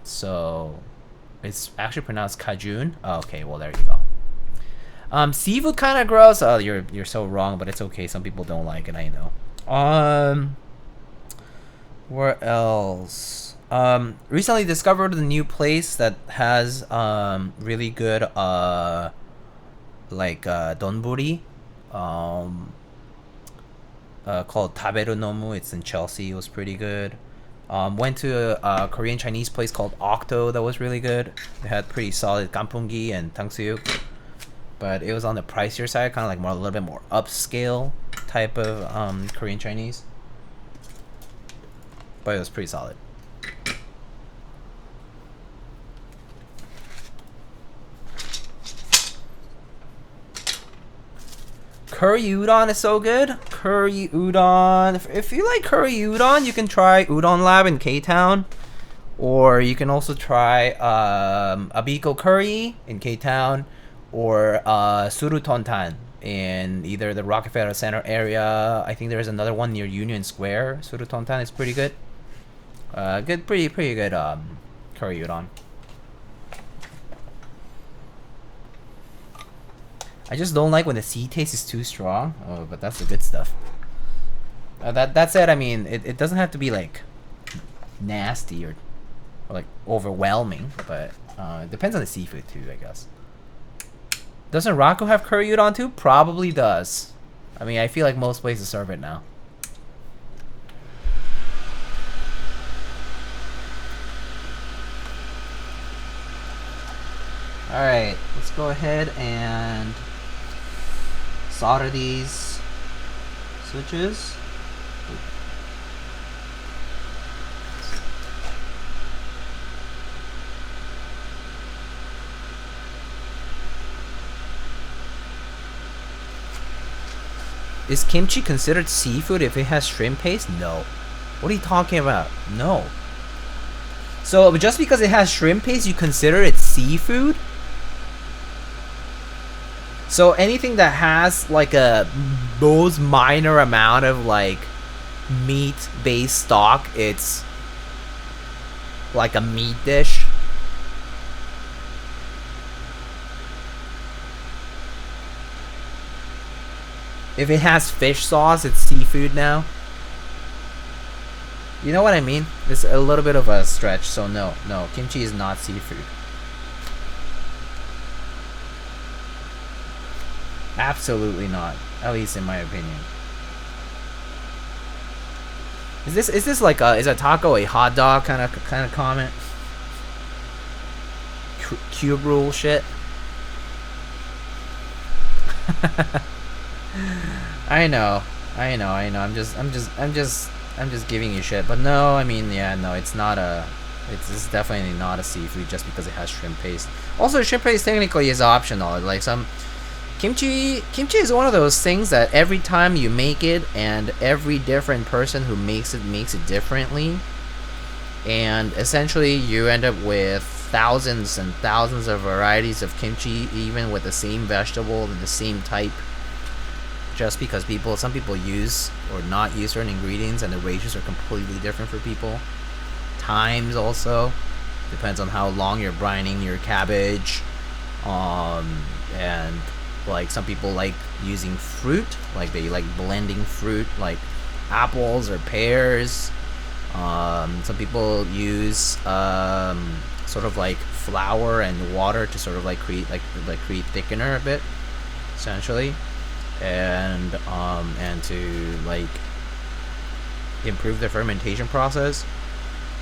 So it's actually pronounced Cajun. Oh, okay, well there you go. Seafood kind of gross. Oh, you're so wrong, but it's okay. Some people don't like it, I know. Where else? Recently discovered a new place that has really good donburi, called Taberu Nomu. It's in Chelsea. It was pretty good. Went to a Korean Chinese place called Octo that was really good. They had pretty solid gampungi and tangsujuk, but it was on the pricier side, kind of like more a little bit more upscale type of Korean Chinese. But it was pretty solid. Curry udon is so good. Curry udon. If you like curry udon, you can try Udon Lab in K-Town. Or you can also try Abiko Curry in K-Town. Or Surutontan in either the Rockefeller Center area. I think there's another one near Union Square. Surutontan is pretty good. Pretty good curry udon. I just don't like when the sea taste is too strong. Oh, but that's the good stuff. That said, I mean, it doesn't have to be like nasty or like overwhelming, but it depends on the seafood too, I guess. Doesn't Rocco have curry udon too? Probably does. I mean, I feel like most places serve it now. Alright, let's go ahead and solder these switches. Is kimchi considered seafood if it has shrimp paste? No. What are you talking about? No. So just because it has shrimp paste, you consider it seafood? So anything that has like a most minor amount of like meat-based stock, it's like a meat dish. If it has fish sauce, it's seafood now. You know what I mean? It's a little bit of a stretch, so no, kimchi is not seafood. Absolutely not, at least in my opinion. Is this like is a taco a hot dog kind of comment? Cube rule shit. I know. I'm just giving you shit. But no, I mean, yeah, no, it's definitely not a seafood just because it has shrimp paste. Also, shrimp paste technically is optional. Like some kimchi is one of those things that every time you make it, and every different person who makes it differently, and essentially you end up with thousands and thousands of varieties of kimchi, even with the same vegetable and the same type. Just because some people use or not use certain ingredients, and the ratios are completely different for people. Times also depends on how long you're brining your cabbage, and like some people like using fruit, like they like blending fruit, like apples or pears. Some people use sort of like flour and water to sort of like create thickener a bit, essentially. And to like improve the fermentation process.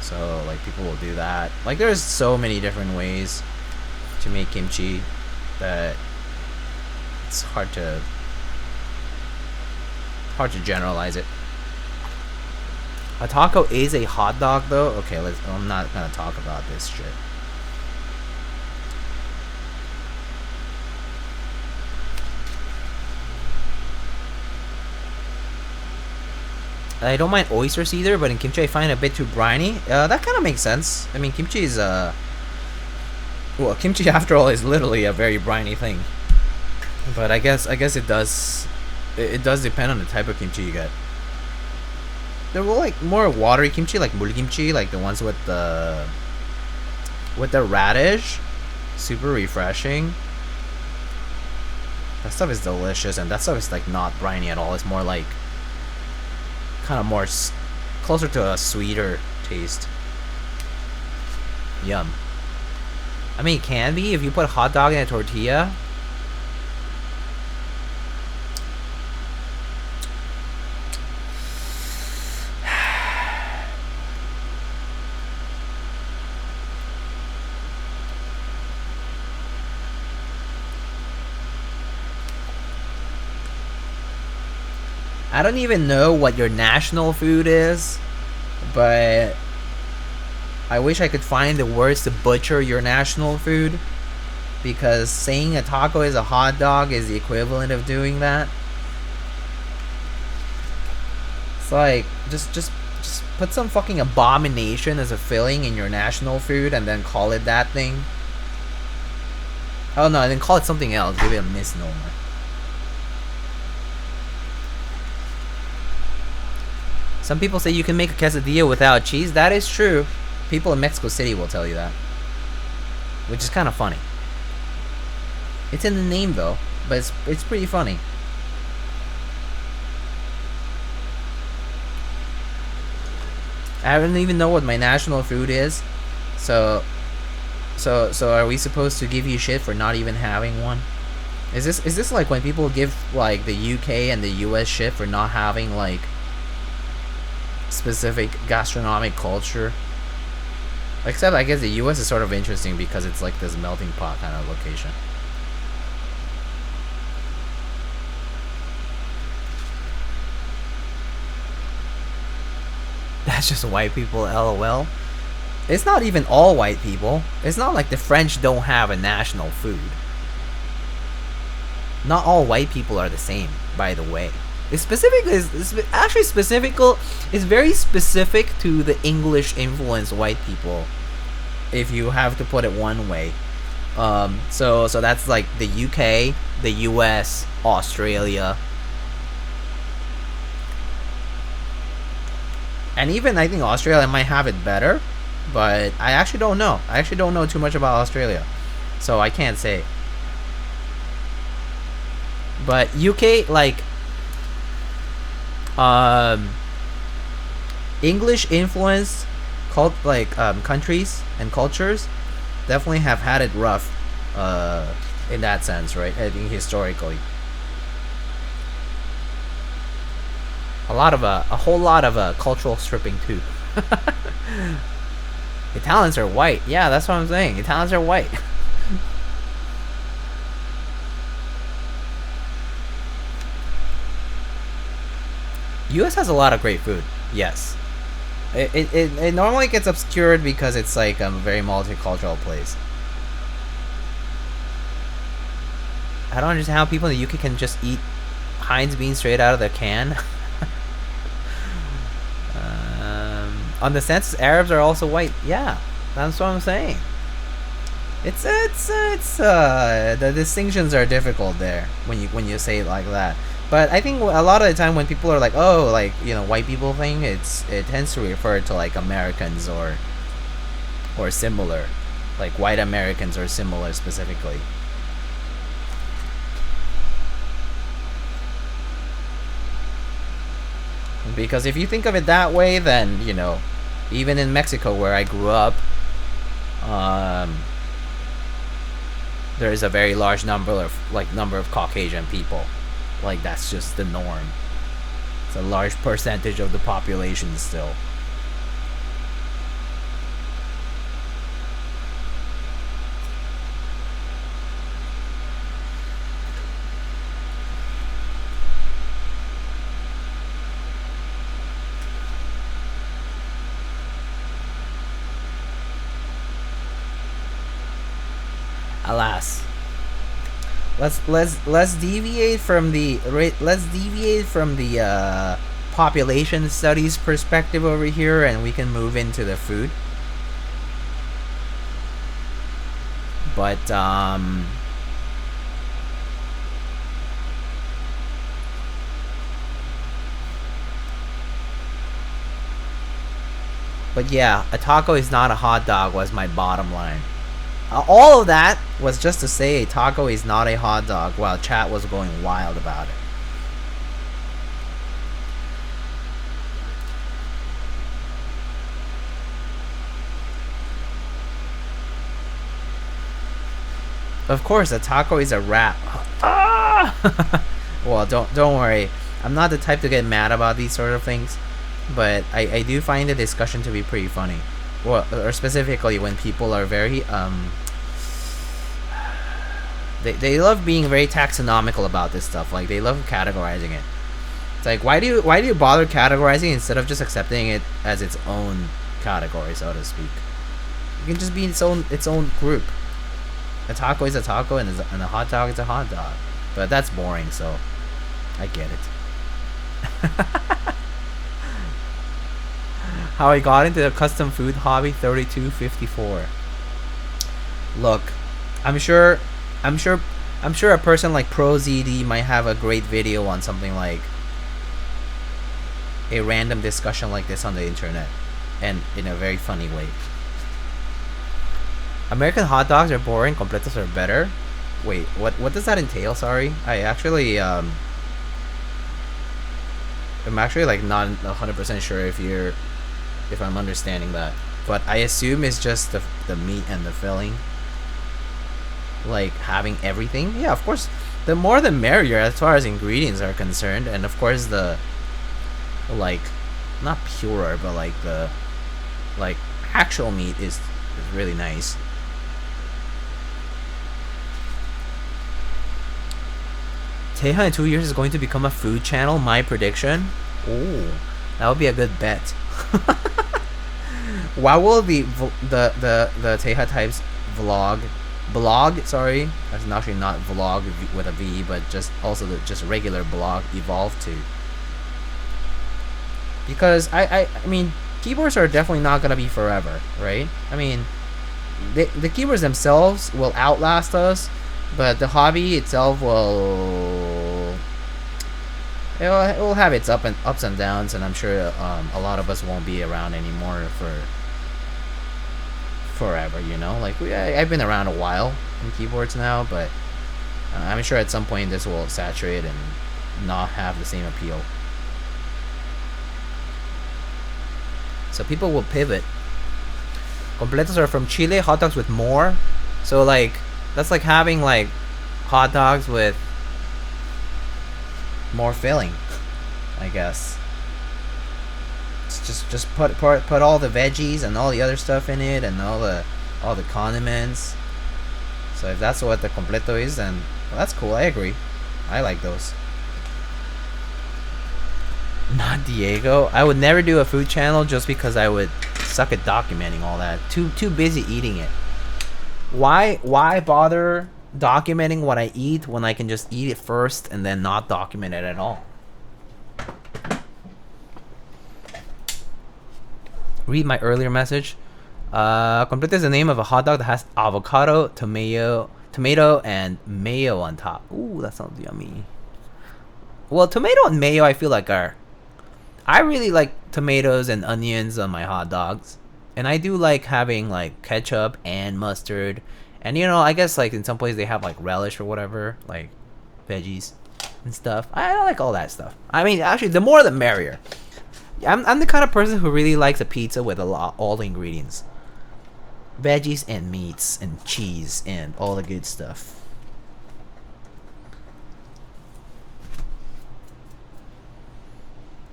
So like people will do that. Like there's so many different ways to make kimchi that it's hard to generalize it. A taco is a hot dog though. Okay, I'm not gonna talk about this shit. I don't mind oysters either, but in kimchi I find it a bit too briny. That kind of makes sense. I mean, kimchi is well, kimchi after all is literally a very briny thing. But I guess it does depend on the type of kimchi you get. There were like more watery kimchi, like mulgimchi, like the ones with the radish. Super refreshing. That stuff is delicious, and that stuff is like not briny at all. It's more like kind of more closer to a sweeter taste. Yum. I mean, it can be if you put a hot dog in a tortilla. I don't even know what your national food is, but I wish I could find the words to butcher your national food, because saying a taco is a hot dog is the equivalent of doing that. It's like, just put some fucking abomination as a filling in your national food and then call it that thing. Oh no, and then call it something else. Give it a misnomer. Some people say you can make a quesadilla without cheese. That is true. People in Mexico City will tell you that. Which is kind of funny. It's in the name though, but it's pretty funny. I don't even know what my national food is. So are we supposed to give you shit for not even having one? Is this like when people give like the UK and the US shit for not having like specific gastronomic culture? Except I guess the US is sort of interesting because it's like this melting pot kind of location. That's just white people, LOL. It's not even all white people. It's not like the French don't have a national food. Not all white people are the same, by the way. It's actually very specific to the English influenced white people, if you have to put it one way. So that's like the UK, the US, Australia, and even I think Australia might have it better, but I actually don't know. I actually don't know too much about Australia, so I can't say. But UK, like English influenced countries and cultures definitely have had it rough in that sense, right? I think historically a whole lot of cultural stripping too. Italians are white. Yeah, that's what I'm saying. Italians are white. US has a lot of great food. Yes. It normally gets obscured because it's like a very multicultural place. I don't understand how people in the UK can just eat Heinz beans straight out of the can. On the census, Arabs are also white. Yeah, that's what I'm saying. The distinctions are difficult there when you say it like that. But I think a lot of the time when people are like, oh, like, you know, white people thing, it tends to refer to like Americans or similar, like white Americans or similar specifically. Because if you think of it that way, then, you know, even in Mexico where I grew up, there is a very large number of Caucasian people. Like, that's just the norm. It's a large percentage of the population still. Alas. Let's deviate from the population studies perspective over here, and we can move into the food. But yeah, a taco is not a hot dog was my bottom line. All of that was just to say a taco is not a hot dog, while chat was going wild about it. Of course, a taco is a wrap. Ah! Well, don't worry. I'm not the type to get mad about these sort of things, but I do find the discussion to be pretty funny. Well, or specifically when people are very they love being very taxonomical about this stuff. Like they love categorizing it. It's like why do you bother categorizing instead of just accepting it as its own category, so to speak? It can just be its own group. A taco is a taco, and a hot dog is a hot dog. But that's boring, so I get it. How I got into the custom food hobby, 3254. Look, I'm sure a person like ProZD might have a great video on something like a random discussion like this on the internet, and in a very funny way. American hot dogs are boring, completos are better. Wait, what does that entail? Sorry, I actually I'm actually like not 100% sure if I'm understanding that, but I assume it's just the meat and the filling, like having everything. Yeah, of course, the more the merrier as far as ingredients are concerned, and of course the like not purer, but like the like actual meat is really nice. Teja in 2 years is going to become a food channel. My prediction. Ooh, that would be a good bet. Why will the Teja types blog? Sorry, that's actually not vlog with a V, but just also just regular blog evolve to. Because I mean, keyboards are definitely not gonna be forever, right? I mean, the keyboards themselves will outlast us, but the hobby itself will have its ups and downs, and I'm sure a lot of us won't be around anymore for forever. You know, like I've been around a while in keyboards now, but I'm sure at some point this will saturate and not have the same appeal. So people will pivot. Completos are from Chile, hot dogs with more. So like that's like having like hot dogs with more filling, I guess. It's just put all the veggies and all the other stuff in it, and all the condiments. So if that's what the completo is, then well, that's cool. I agree. I like those. Not Diego. I would never do a food channel just because I would suck at documenting all that. Too busy eating it. Why bother documenting what I eat when I can just eat it first and then not document it at all? Read my earlier message. Completo is the name of a hot dog that has avocado, tomato, and mayo on top. Ooh, that sounds yummy. Well, tomato and mayo I feel like are... I really like tomatoes and onions on my hot dogs. And I do like having like ketchup and mustard. And you know, I guess like in some places they have like relish or whatever, like veggies and stuff. I like all that stuff. I mean, actually, the more the merrier. I'm the kind of person who really likes a pizza with all the ingredients. Veggies and meats and cheese and all the good stuff.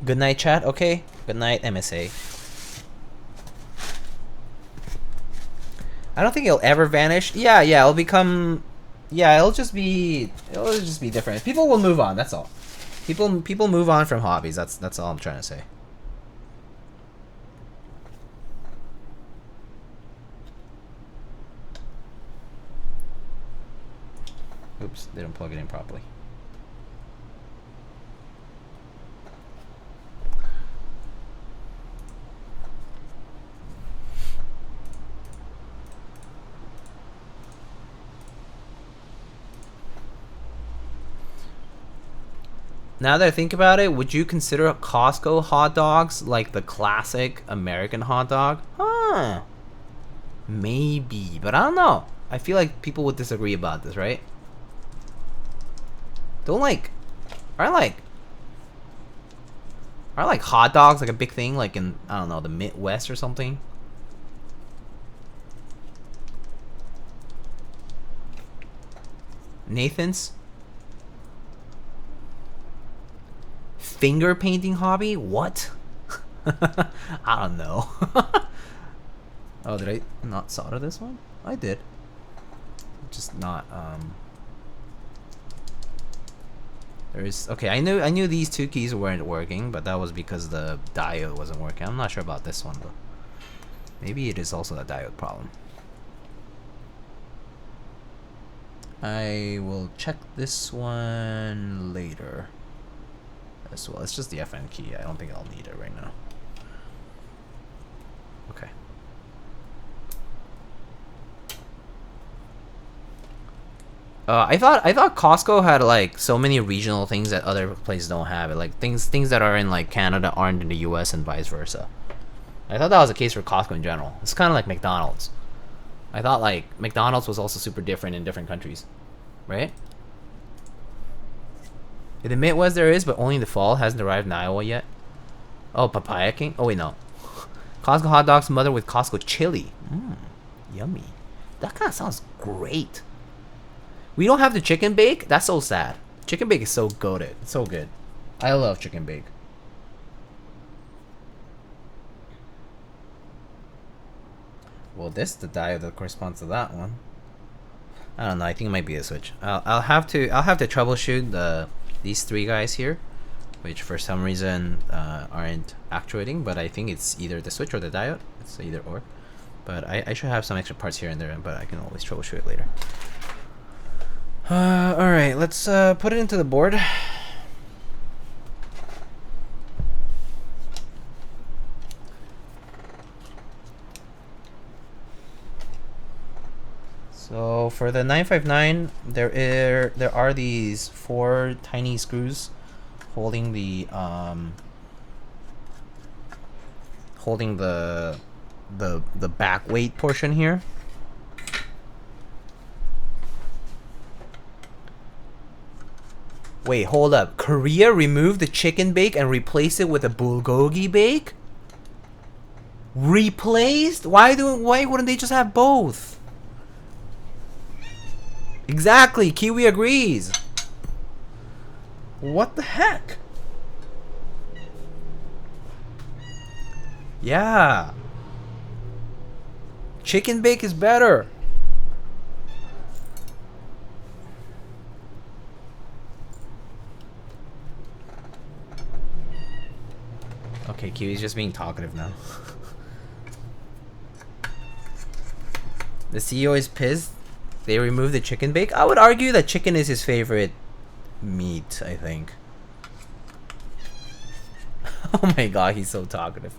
Good night, chat. Okay. Good night, MSA. I don't think it'll ever vanish. Yeah, it'll become. Yeah, it'll just be different. People will move on. That's all. People move on from hobbies. That's all I'm trying to say. Oops, they don't plug it in properly. Now that I think about it, would you consider Costco hot dogs like the classic American hot dog? Huh. Maybe, but I don't know. I feel like people would disagree about this, right? Are like hot dogs like a big thing, like in, I don't know, the Midwest or something? Nathan's finger painting hobby? What? I don't know. Oh, did I not solder this one? I did. Just not there's okay, I knew these two keys weren't working, but that was because the diode wasn't working. I'm not sure about this one though. Maybe it is also a diode problem. I will check this one later as well. It's just the FN key. I don't think I'll need it right now. Okay. I thought Costco had like so many regional things that other places don't have. Like things that are in like Canada aren't in the US and vice versa. I thought that was the case for Costco in general. It's kind of like McDonald's. I thought like McDonald's was also super different in different countries, right? In the Midwest there is, but only in the fall. Hasn't arrived in Iowa yet. Oh, Papaya King. Oh wait, no. Costco hot dogs smothered with Costco chili. Yummy. That kind of sounds great. We don't have the chicken bake. That's so sad. Chicken bake is so goated. It's so good. I love chicken bake. Well, this is the diode that corresponds to that one. I don't know. I think it might be a switch. I'll have to troubleshoot these three guys here, which for some reason aren't actuating. But I think it's either the switch or the diode. It's either or. But I should have some extra parts here and there. But I can always troubleshoot it later. Alright, let's put it into the board. So for the 959, there are these 4 tiny screws holding the back weight portion here. Wait, hold up. Korea removed the chicken bake and replaced it with a bulgogi bake? Replaced? Why wouldn't they just have both? Exactly, Kiwi agrees. What the heck? Yeah. Chicken bake is better. Okay, Kiwi's just being talkative now. The CEO is pissed. They removed the chicken bake. I would argue that chicken is his favorite meat, I think. Oh my god, he's so talkative.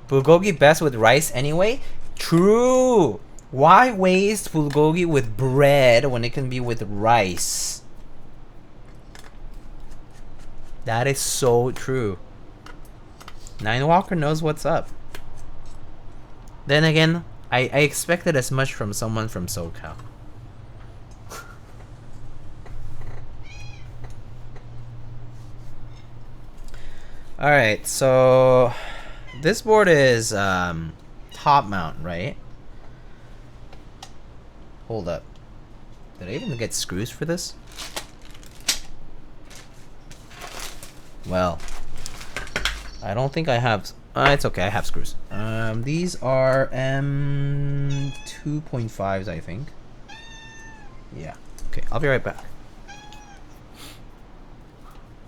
Bulgogi best with rice anyway? True! Why waste bulgogi with bread when it can be with rice? That is so true. Ninewalker knows what's up. Then again, I expected as much from someone from SoCal. Alright, so this board is top mount, right? Hold up. Did I even get screws for this? Well, I don't think I have. It's okay, I have screws. These are M2.5s, I think. Yeah. Okay, I'll be right back.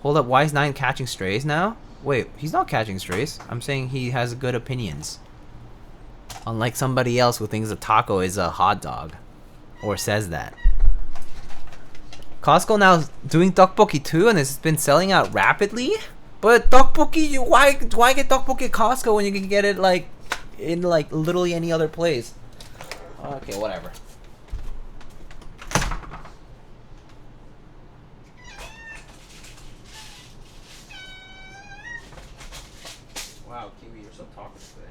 Hold up, why is 9 catching strays now? Wait, he's not catching strays. I'm saying he has good opinions. Unlike somebody else who thinks a taco is a hot dog. Or says that. Costco now doing tteokbokki too, and it's been selling out rapidly. But tteokbokki, why get tteokbokki at Costco when you can get it like in like literally any other place? Okay, whatever. Wow, Kiwi, you're so talkative today.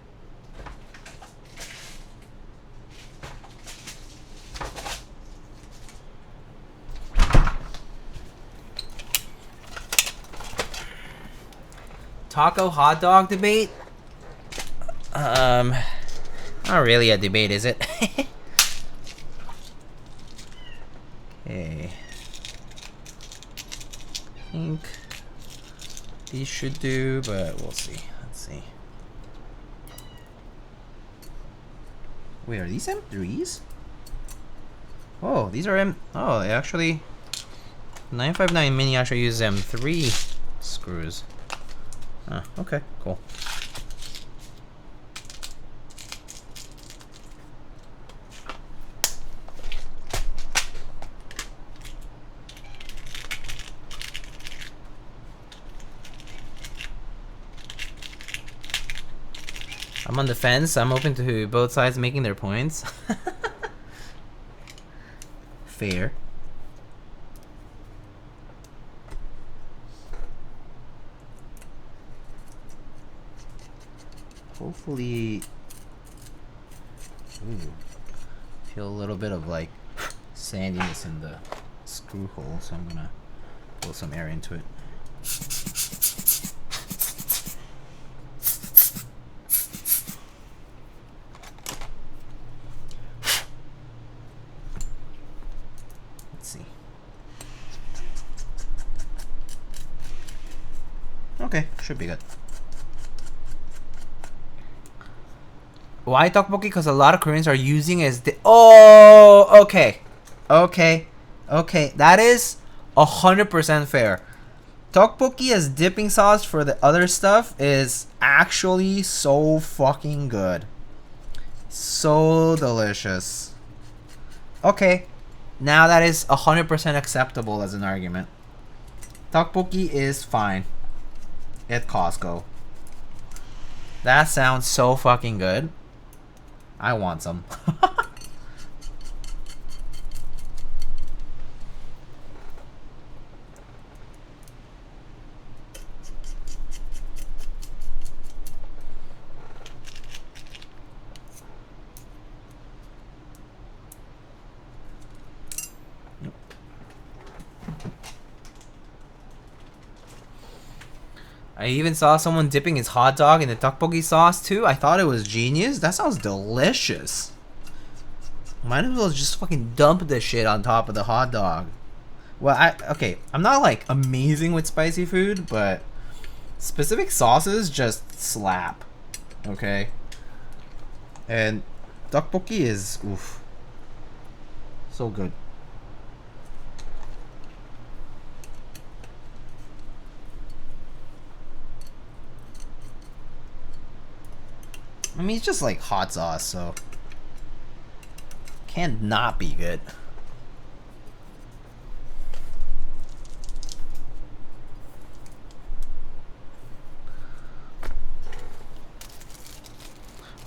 Taco hot dog debate? I Not really a debate, is it? Okay. I think these should do, but we'll see. Let's see. Wait, are these M3s? Oh, these are oh, they actually 959 Mini actually uses M3 screws. Oh, okay, cool. I'm on the fence. I'm open to both sides making their points. Fair. Hopefully, feel a little bit of like sandiness in the screw hole, so I'm gonna blow some air into it. Let's see. Okay, should be good. Why tteokbokki? Because a lot of Koreans are using as oh, okay. That is 100% fair. Tteokbokki as dipping sauce for the other stuff is actually so fucking good. So delicious. Okay, now that is 100% acceptable as an argument. Tteokbokki is fine at Costco. That sounds so fucking good. I want some. I even saw someone dipping his hot dog in the tteokbokki sauce too. I thought it was genius. That sounds delicious. Might as well just fucking dump this shit on top of the hot dog. Well, okay, I'm not like amazing with spicy food, but specific sauces just slap. Okay? And tteokbokki is oof. So good. I mean, it's just like hot sauce, so can't not be good.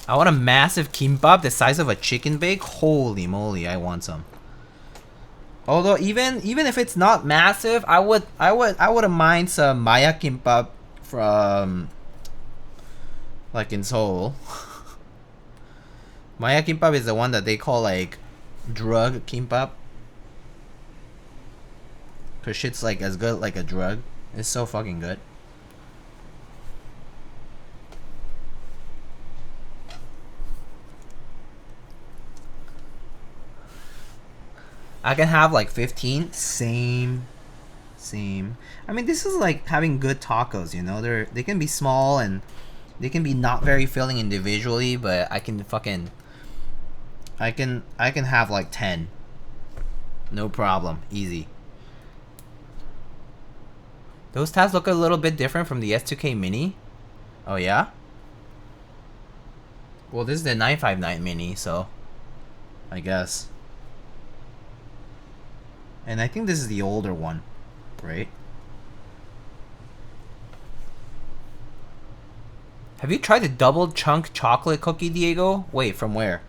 I want a massive kimbap the size of a chicken bake. Holy moly, I want some. Although even if it's not massive, I wouldn't mind some Maya kimbap from like in Seoul. Maya kimbap is the one that they call like drug kimbap. Cause shit's like as good like a drug. It's so fucking good. I can have like 15. Same. I mean, this is like having good tacos, you know? They can be small and they can be not very filling individually, but I can have like 10. No problem. Easy. Those tabs look a little bit different from the S2K Mini. Oh yeah? Well, this is the 959 Mini, so I guess. And I think this is the older one, right? Have you tried the double chunk chocolate cookie, Diego? Wait, from where?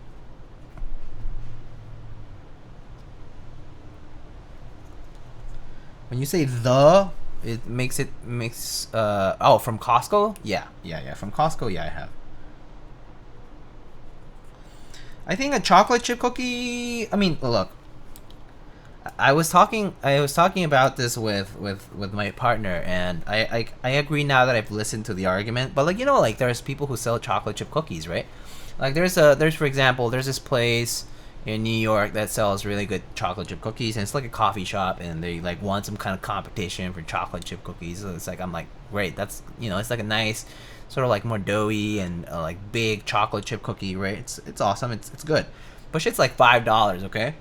When you say the, it makes oh, from Costco? Yeah, from Costco, yeah, I have. I think a chocolate chip cookie, I mean, look. I was talking about this with my partner, and I agree now that I've listened to the argument. But like, you know, like there's people who sell chocolate chip cookies, right? Like there's for example, there's this place in New York that sells really good chocolate chip cookies, and it's like a coffee shop, and they like want some kind of competition for chocolate chip cookies. So it's like, I'm like, great, that's, you know, it's like a nice sort of like more doughy and like big chocolate chip cookie, right? It's awesome. It's good, but shit's like $5, okay?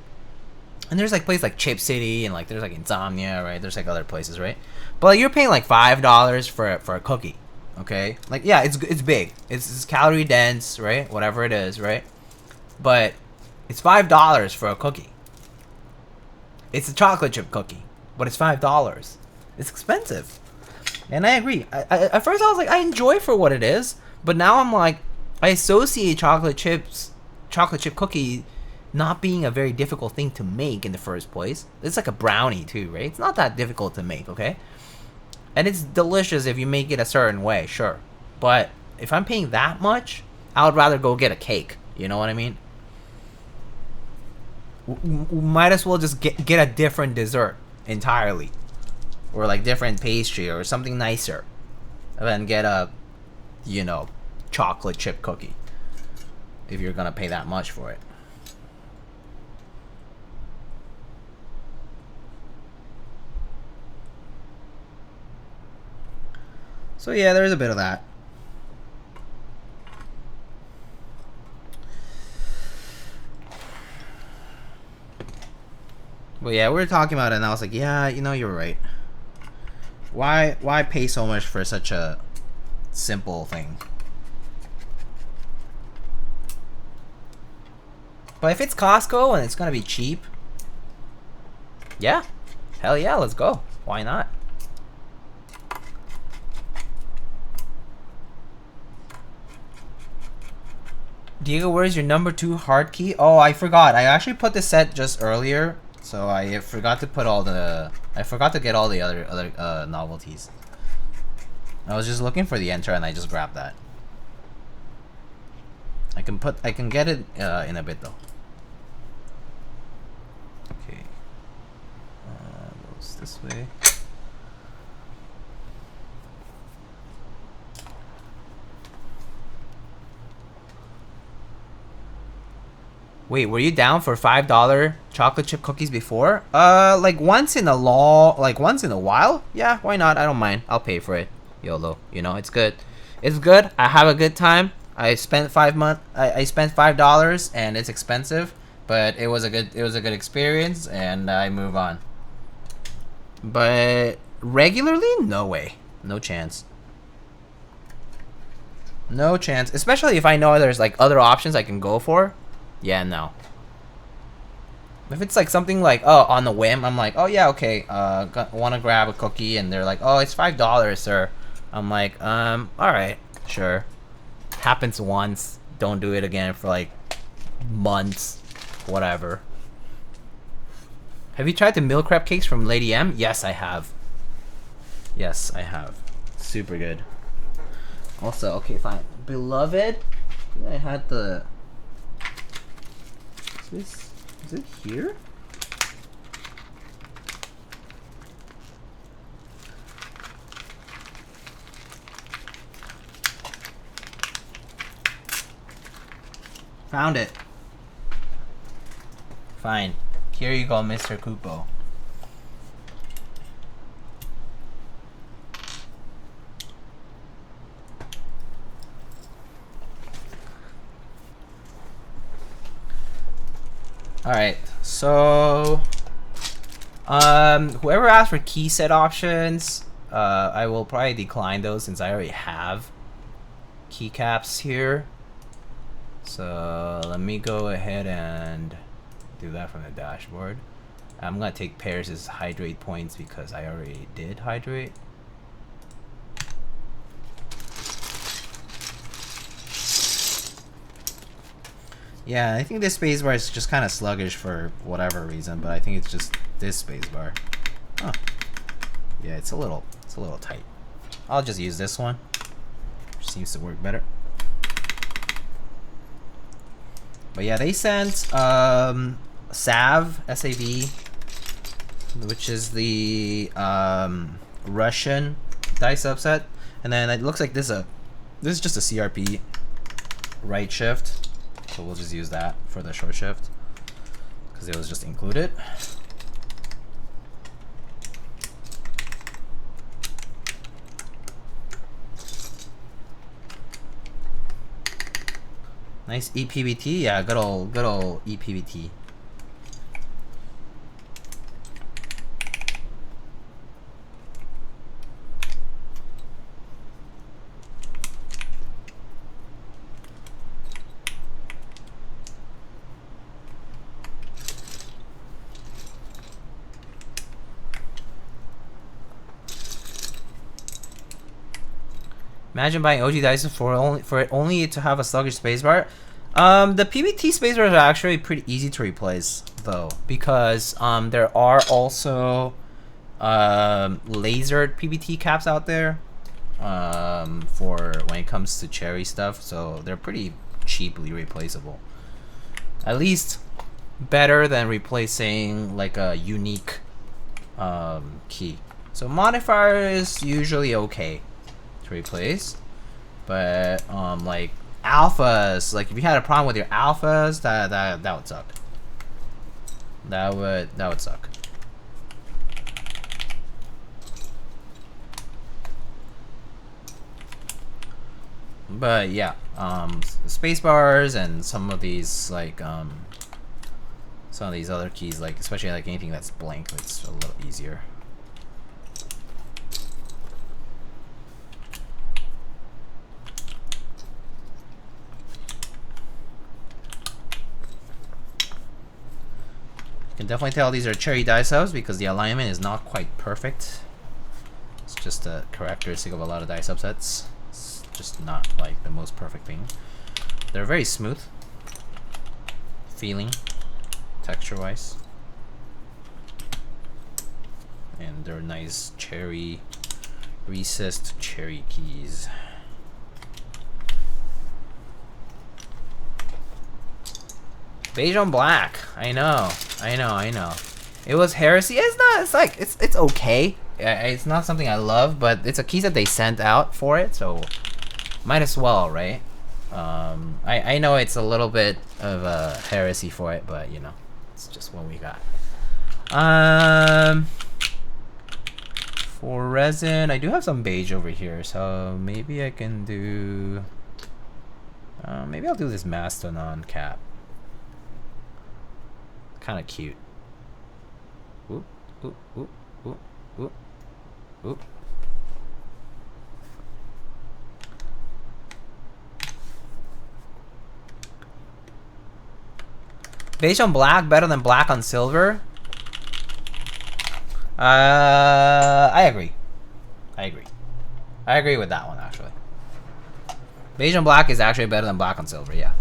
And there's like places like Chip City, and like there's like Insomnia, right? There's like other places, right? But like, you're paying like $5 for a cookie, okay? Like, yeah, it's big, it's calorie dense, right? Whatever it is, right? But it's $5 for a cookie. It's a chocolate chip cookie, but it's $5. It's expensive, and I agree. At first I was like, I enjoy for what it is, but now I'm like, I associate chocolate chip cookie not being a very difficult thing to make in the first place. It's like a brownie too, right? It's not that difficult to make, okay? And it's delicious if you make it a certain way, sure. But if I'm paying that much, I would rather go get a cake. You know what I mean? Might as well just get a different dessert entirely, or like different pastry or something nicer, than get a, you know, chocolate chip cookie if you're gonna pay that much for it. So yeah, there's a bit of that. But yeah, we were talking about it, and I was like, yeah, you know, you're right. Why pay so much for such a simple thing? But if it's Costco and it's gonna be cheap, yeah, hell yeah, let's go. Why not? Diego, where's your number 2 hard key? Oh, I forgot. I actually put the set just earlier, so I forgot to put all the. I forgot to get all the other novelties. I was just looking for the enter, and I just grabbed that. I can get it in a bit though. Okay. Goes this way. Wait, were you down for $5 chocolate chip cookies before? Like once in a while? Yeah, why not? I don't mind. I'll pay for it. YOLO. You know, it's good. It's good. I have a good time. I spent I spent $5, and it's expensive, but it was a good experience, and I move on. But regularly, no way. No chance. No chance. Especially if I know there's like other options I can go for. Yeah, no. If it's like something like, oh, on the whim, I'm like, oh yeah, okay, want to grab a cookie, and they're like, oh, it's $5, sir. I'm like, alright, sure. Happens once, don't do it again for like months, whatever. Have you tried the milk crab cakes from Lady M? Yes, I have. Yes, I have. Super good. Also, okay, fine. Beloved, I had the... Is it here? Found it. Fine. Here you go, Mr. Kupo. Alright, so whoever asked for key set options, I will probably decline those since I already have keycaps here. So let me go ahead and do that from the dashboard. I'm gonna take pairs as hydrate points because I already did hydrate. Yeah, I think this spacebar is just kind of sluggish for whatever reason, but I think it's just this spacebar. Oh, yeah, it's a little tight. I'll just use this one. Seems to work better. But yeah, they sent SAV, S-A-V, which is the Russian die subset, and then it looks like this is just a CRP right shift. so we'll just use that for the short shift because it was just included. Nice EPBT, yeah, good old EPBT. Imagine buying OG Dyson for it only to have a sluggish spacebar. The PBT spacebars are actually pretty easy to replace though, because there are also lasered PBT caps out there for when it comes to cherry stuff, so they're pretty cheaply replaceable. At least better than replacing like a unique key. So modifier is usually okay to replace, but like alphas, like if you had a problem with your alphas, that would suck. That would suck. But yeah, space bars and some of these like some of these other keys, like especially like anything that's blank, it's a little easier. You can definitely tell these are cherry die subs because the alignment is not quite perfect. It's just a characteristic of a lot of die subsets. It's just not like the most perfect thing. They're very smooth feeling, texture-wise, and they're nice cherry, recessed cherry keys. Beige on black. I know. It was heresy. It's not. It's like it's okay. It's not something I love, but it's a key that they sent out for it, so might as well, right? I know it's a little bit of a heresy for it, but you know, it's just what we got. For resin, I do have some beige over here, so maybe I can do. Maybe I'll do this Mastodon cap. Kind of cute. Oop, oop, oop, oop, oop, oop. Beige on black better than black on silver? I agree. I agree with that one, actually. Beige on black is actually better than black on silver, yeah.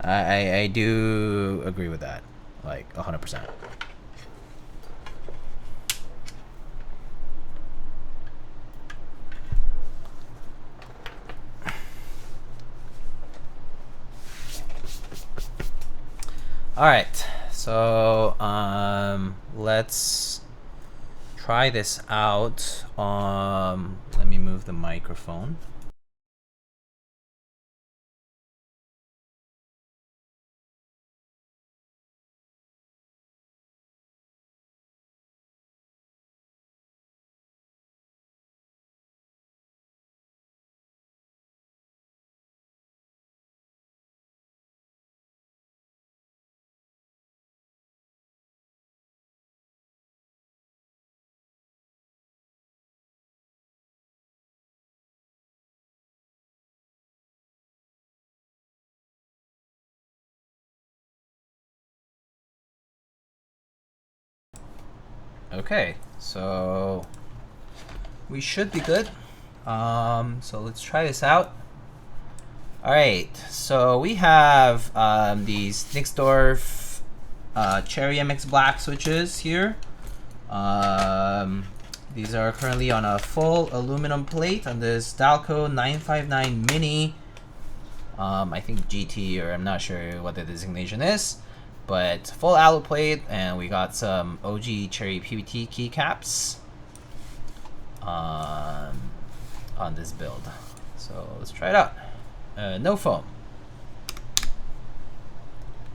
I do agree with that, like 100%. All right, so let's try this out. Let me move the microphone. Okay, so we should be good. So let's try this out. All right, so we have these Nixdorf Cherry MX Black switches here. These are currently on a full aluminum plate on this Dalco 959 Mini. I think GT, or I'm not sure what the designation is, but full alu plate, and we got some OG Cherry PBT keycaps on this build. So let's try it out. No foam.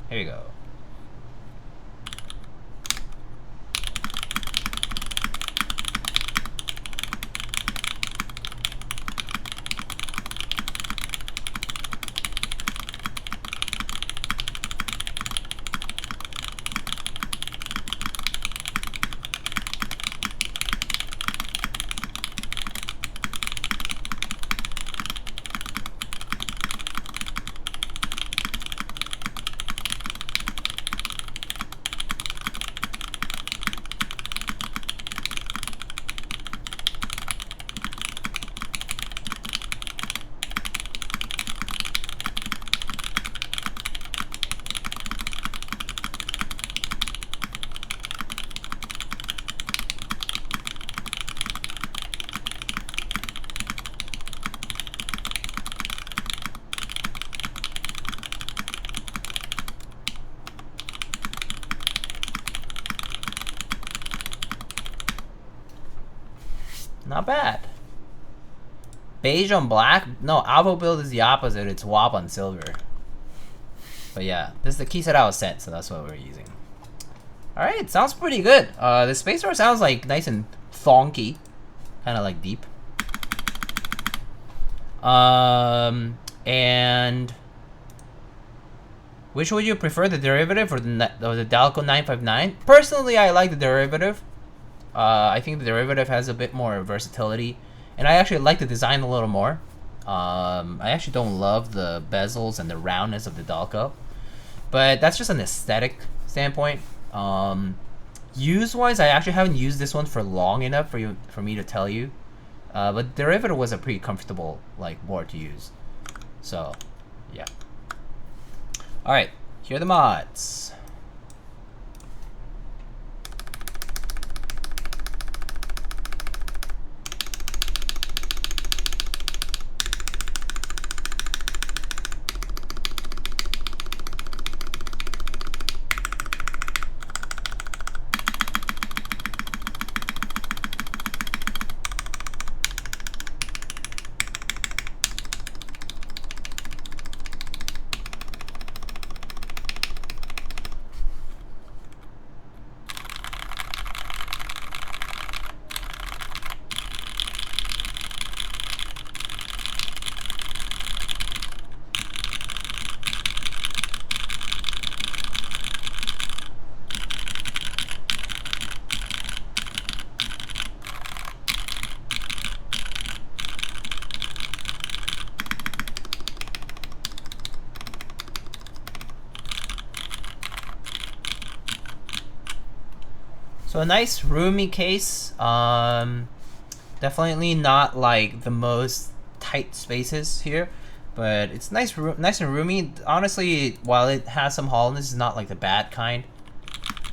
Here you go. Not bad. Beige on black? No, Alvo build is the opposite. It's WAP on silver. But yeah, this is the key set I was sent, so that's what we're using. Alright, sounds pretty good. The spacer sounds like nice and thonky. Kind of like deep. And which would you prefer, the derivative or the Dalco 959? Personally, I like the derivative. I think the derivative has a bit more versatility, and I actually like the design a little more. I actually don't love the bezels and the roundness of the Dalco, but that's just an aesthetic standpoint. Use-wise, I actually haven't used this one for long enough for me to tell you. But derivative was a pretty comfortable board to use. So, yeah. All right, here are the mods. So a nice roomy case. Definitely not like the most tight spaces here, but it's nice and roomy. Honestly, while it has some hollowness, it's not like the bad kind.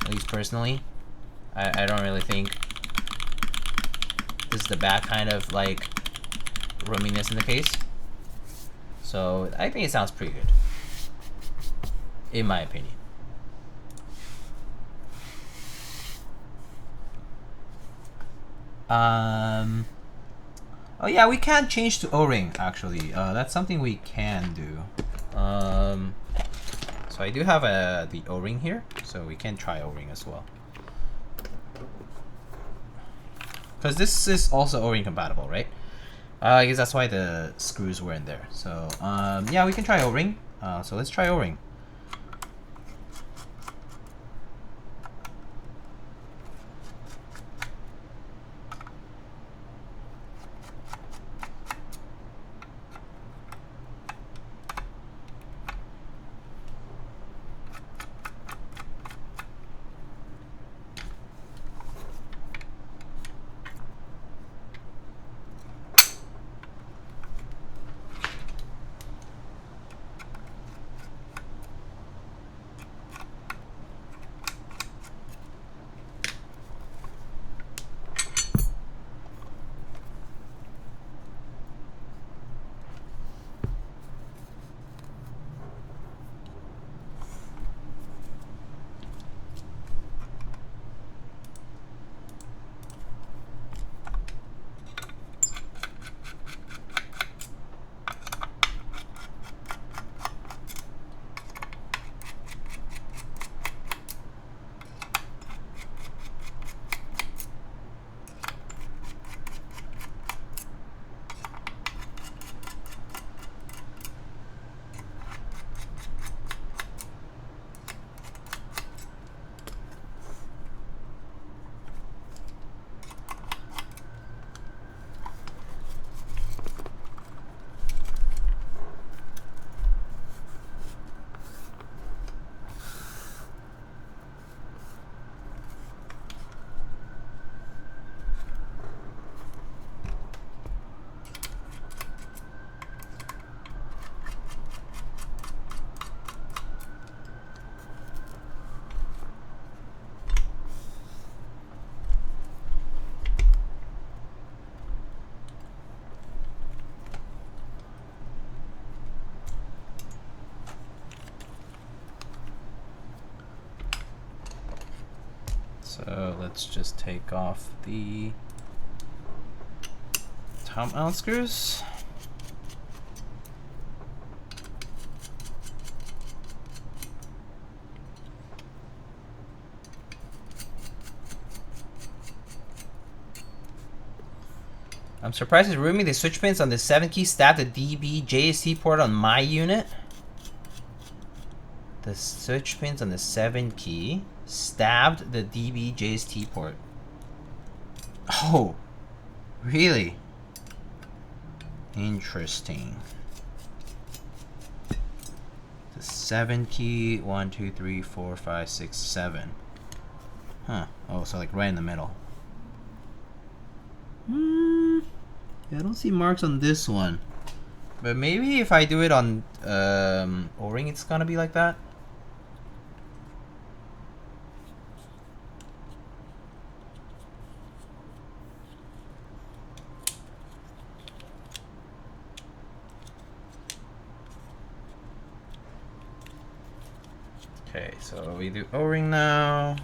At least personally, I don't really think this is the bad kind of roominess in the case. So I think it sounds pretty good, in my opinion. Oh yeah, we can change to O-ring actually. That's something we can do. So I do have the O-ring here, so we can try O-ring as well. Because this is also O-ring compatible, right? I guess that's why the screws were in there. So yeah, we can try O-ring. So let's try O-ring. let's just take off the top mount screws. I'm surprised it's removing the switch pins on the 7 key stabbed the DB JST port on my unit. The switch pins on the 7 key stabbed the DB JST port. Oh, really? Interesting. The 7 key, 1, 2, 3, 4, 5, 6, 7. Huh. Oh, so like right in the middle. Yeah, I don't see marks on this one. But maybe if I do it on O-ring, it's gonna be like that. Okay, so we do O-ring now.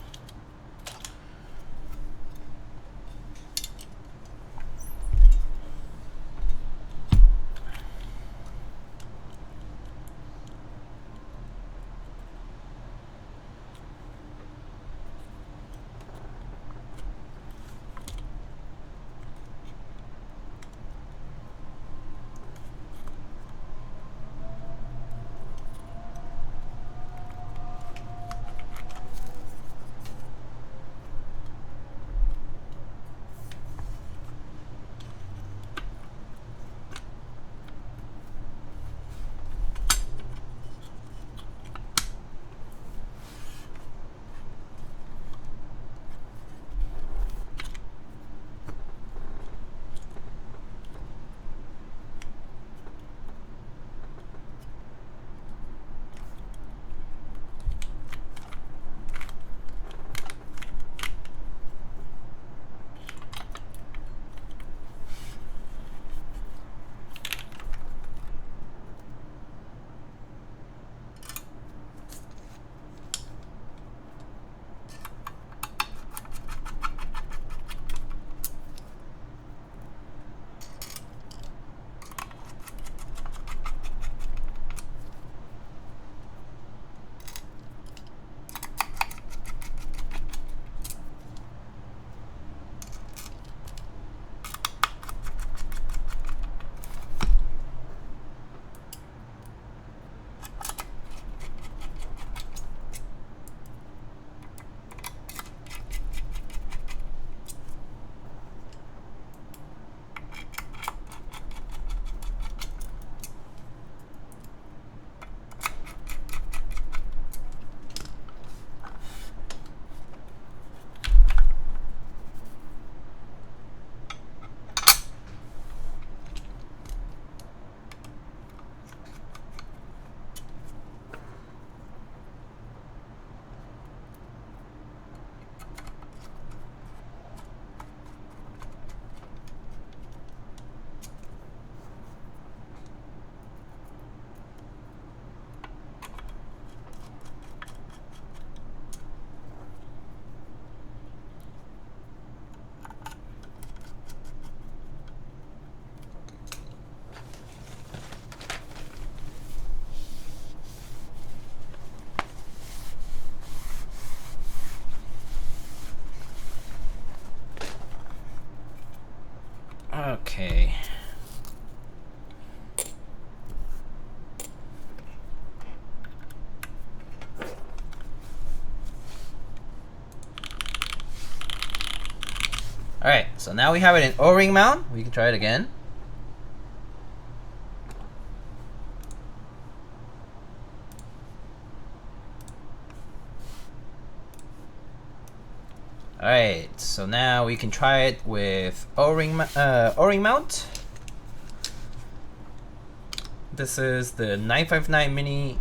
Okay. Alright, so now we have it in O-ring mount. We can try it again. Alright, so now we can try it with O-ring mount. This is the 959 Mini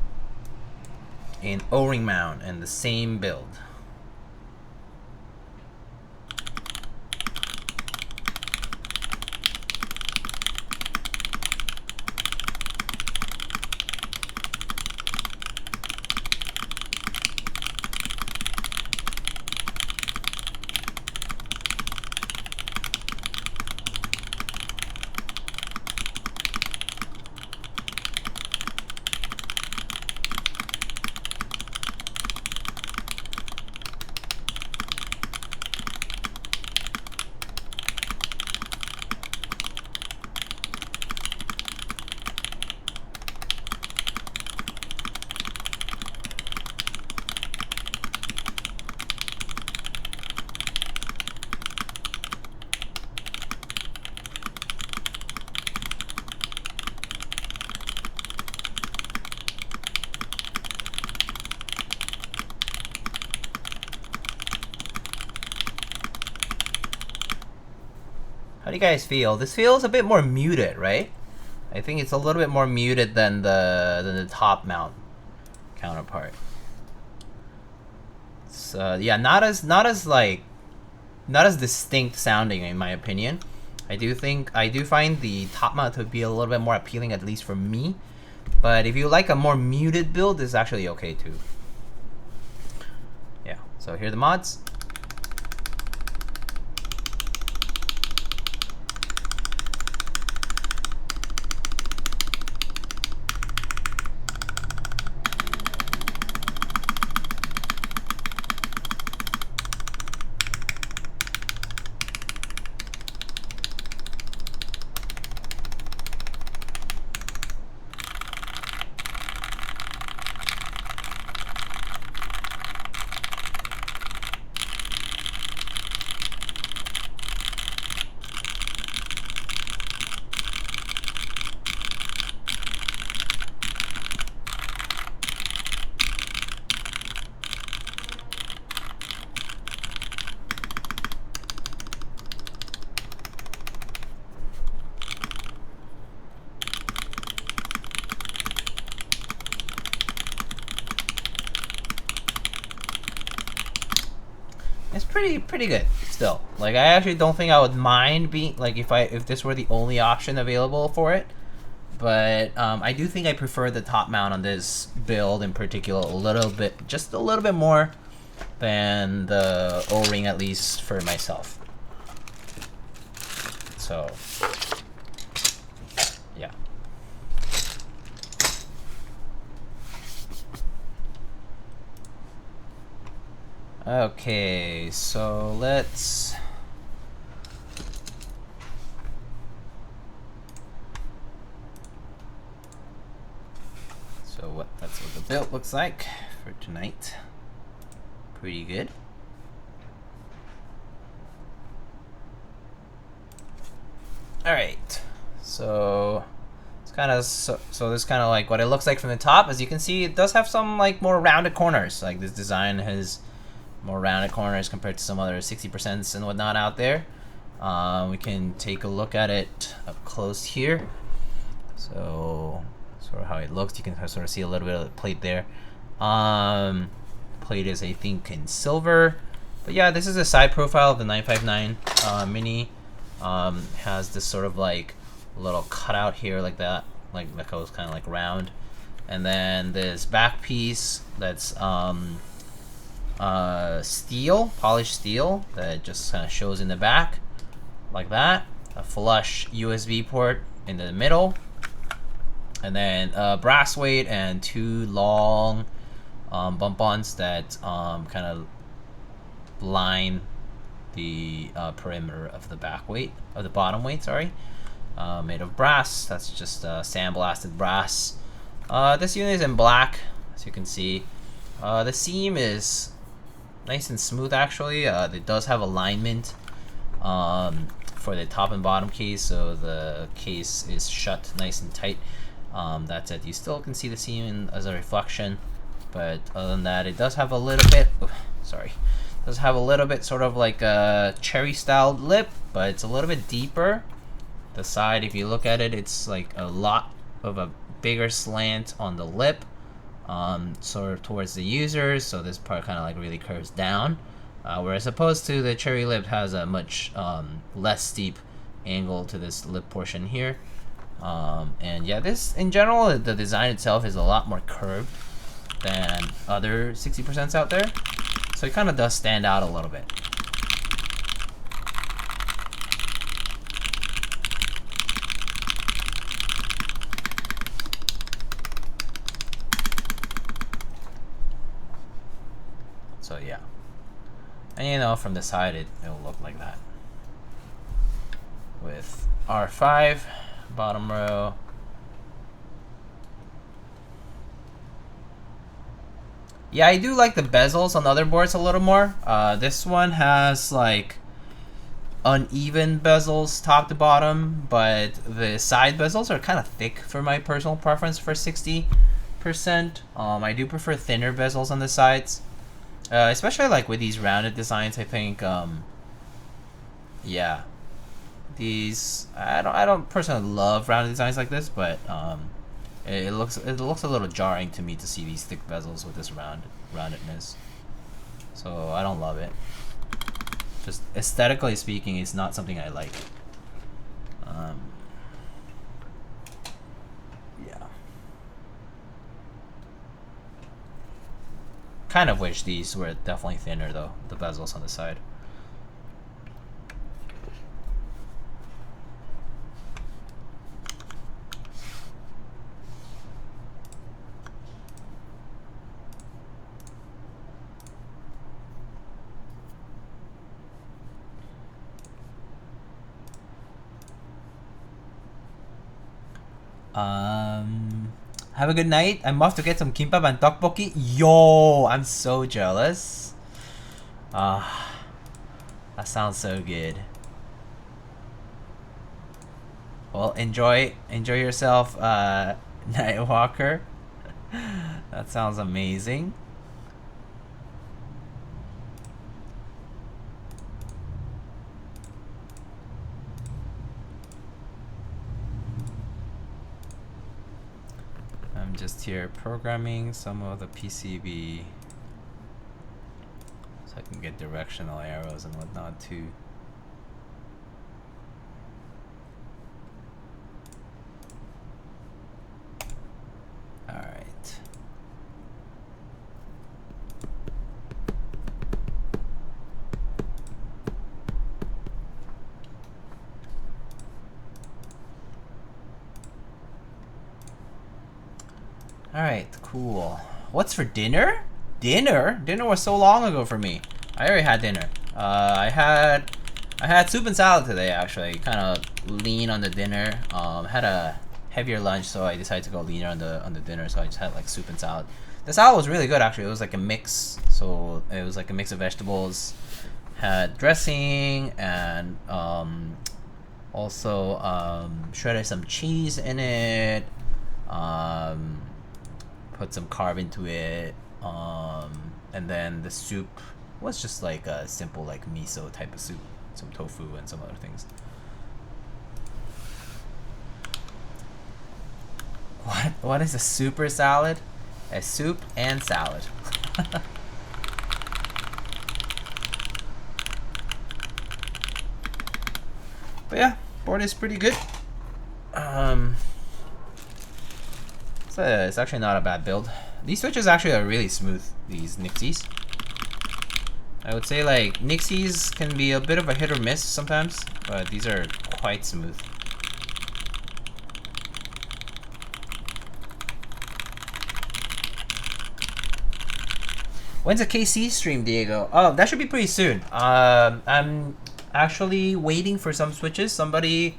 in O-ring mount and the same build. do you guys feel? This feels a bit more muted, right? I think it's a little bit more muted than the top mount counterpart. So yeah, not as distinct sounding in my opinion. I do find the top mount to be a little bit more appealing, at least for me. But if you like a more muted build, this is actually okay too. Yeah, so here are the mods. It's pretty good still. Like, I actually don't think I would mind being like if this were the only option available for it. But I do think I prefer the top mount on this build in particular just a little bit more than the O-ring, at least for myself. So yeah. Okay, so let's that's what the build looks like for tonight. Pretty good. All right, so it's kind of so this is kind of like what it looks like from the top. As you can see, it does have some like more rounded corners. Like, this design has more rounded corners compared to some other 60% and whatnot out there. We can take a look at it up close here. So sort of how it looks, you can sort of see a little bit of the plate there. Plate is, I think, in silver. But yeah, this is a side profile of the 959 Mini. Has this sort of like little cutout here like that, like that goes kind of like round. And then this back piece that's steel, polished steel, that just kind of shows in the back like that. A flush USB port in the middle, and then brass weight and two long bump-ons that kind of line the perimeter of the back weight, of the bottom weight, sorry. Made of brass. That's just sandblasted brass. This unit is in black, as you can see. The seam is nice and smooth, actually. It does have alignment for the top and bottom case, so the case is shut nice and tight. That's it. You still can see the seam as a reflection, but other than that, it does have a little bit, does have a little bit sort of like a cherry styled lip, but it's a little bit deeper. The side, if you look at it, it's like a lot of a bigger slant on the lip, sort of towards the user, so this part kind of like really curves down, whereas opposed to the cherry lip has a much less steep angle to this lip portion here. And yeah, this in general, the design itself is a lot more curved than other 60% out there, so it kind of does stand out a little bit. So yeah, and you know, from the side it'll look like that with R5 bottom row. Yeah, I do like the bezels on other boards a little more. This one has like uneven bezels top to bottom, but the side bezels are kind of thick for my personal preference for 60%. I do prefer thinner bezels on the sides. Especially like with these rounded designs, I think, yeah, these. I don't personally love rounded designs like this, but it looks a little jarring to me to see these thick bezels with this roundedness. So I don't love it. Just aesthetically speaking, it's not something I like. Yeah. Kind of wish these were definitely thinner though, the bezels on the side. Have a good night. I'm off to get some kimbap and tteokbokki. Yo, I'm so jealous. That sounds so good. Well, enjoy yourself, Nightwalker. That sounds amazing. I'm just here programming some of the PCB so I can get directional arrows and whatnot too. Alright. Alright, cool. What's for dinner? Dinner? Dinner was so long ago for me. I already had dinner. I had soup and salad today actually. Kind of lean on the dinner. Had a heavier lunch, so I decided to go leaner on the dinner, so I just had like soup and salad. The salad was really good actually. It was like a mix. So it was like a mix of vegetables. Had dressing and also shredded some cheese in it. Put some carb into it, and then the soup was just like a simple like miso type of soup, some tofu and some other things. What is a super salad? A soup and salad. But yeah, board is pretty good. It's actually not a bad build. These switches actually are really smooth, these Nixies. I would say like Nixies can be a bit of a hit or miss sometimes, but these are quite smooth. When's a KC stream, Diego? Oh, that should be pretty soon. I'm actually waiting for some switches. Somebody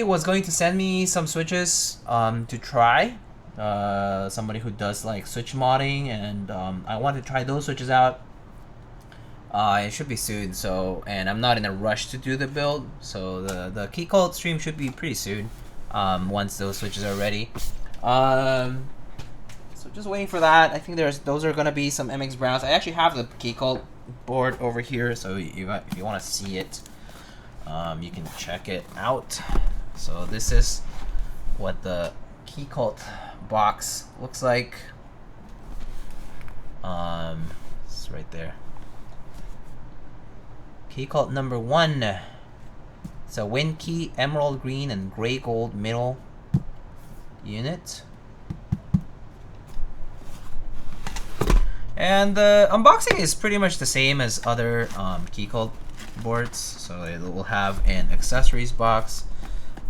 was going to send me some switches to try. Somebody who does like switch modding, and I want to try those switches out. It should be soon, so, and I'm not in a rush to do the build, so the key code stream should be pretty soon, once those switches are ready. So just waiting for that. I think those are gonna be some MX Browns. I actually have the key code board over here, so if you want to see it, you can check it out. So this is what the key cult box looks like. It's right there. Key cult number 1. It's a Winkey emerald green and gray gold middle unit. And the unboxing is pretty much the same as other key cult boards. So it will have an accessories box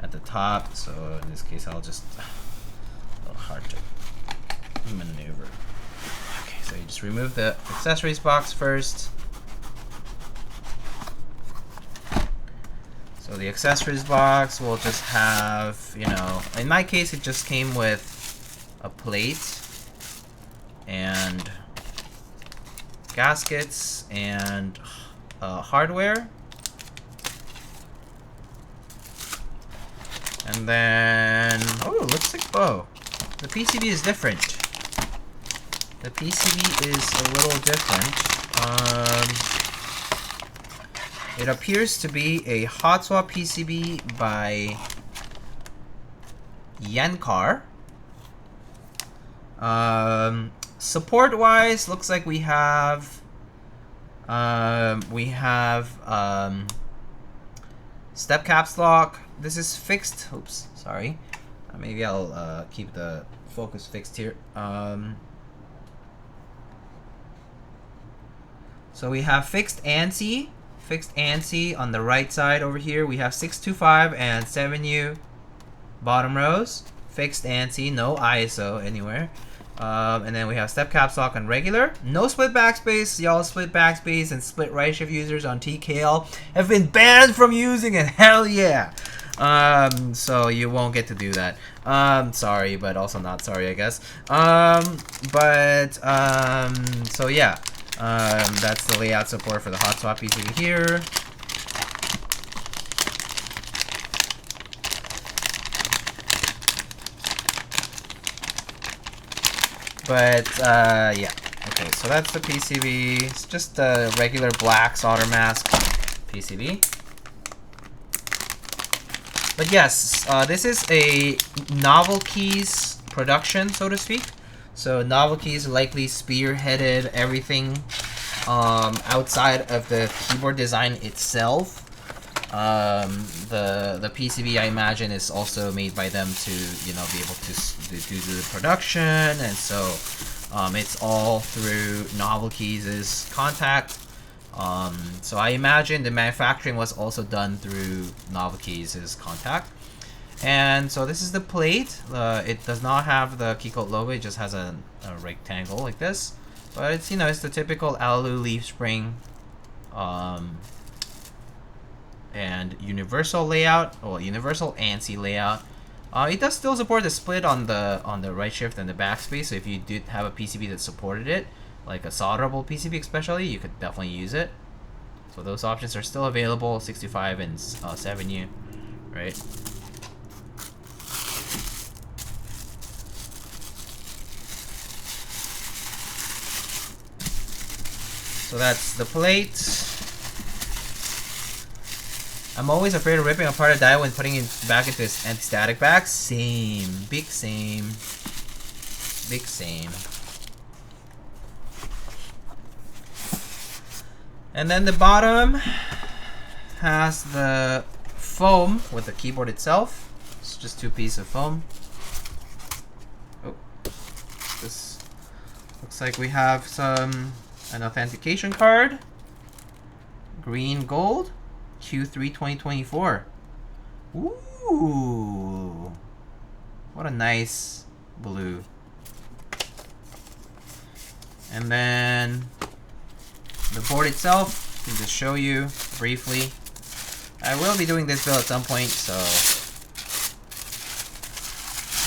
at the top. So in this case, I'll just a little hard to maneuver. Okay, so you just remove the accessories box first. So the accessories box will just have, you know, in my case, it just came with a plate and gaskets and hardware, and then looks like the PCB is different. The PCB is a little different. It appears to be a hot swap PCB by Yankar. Support wise, looks like we have step caps lock. This is fixed. Oops, sorry. Maybe I'll keep the focus fixed here. So we have fixed ANSI on the right side over here. We have 625 and 7U bottom rows. Fixed ANSI, no ISO anywhere. And then we have step caps lock on regular. No split backspace. Y'all split backspace and split right shift users on TKL have been banned from using it. Hell yeah. So you won't get to do that. Sorry, but also not sorry, I guess. So yeah. That's the layout support for the hot swap PCB here. But yeah, okay, so that's the PCB. It's just a regular black solder mask PCB. But yes, this is a Novel Keys production, so to speak. So Novel Keys likely spearheaded everything outside of the keyboard design itself. The PCB, I imagine, is also made by them to, you know, be able to do the production, and so it's all through Novel Keys' contact. So I imagine the manufacturing was also done through Novel Keys' contact. And so this is the plate. It does not have the Keycode logo. It just has a rectangle like this. But it's, you know, it's the typical alu leaf spring and universal layout, or universal ANSI layout. It does still support the split on the right shift and the backspace. So if you did have a PCB that supported it, like a solderable PCB especially, you could definitely use it. So those options are still available, 65 and 7U, right? So that's the plate. I'm always afraid of ripping apart a die when putting it back into its anti-static bag. Same. Big same. Big same. And then the bottom has the foam with the keyboard itself. It's just 2 pieces of foam. Oh. This looks like we have an authentication card. Green gold. Q3 2024. Ooh. What a nice blue. And then the board itself, I can just show you briefly. I will be doing this build at some point, so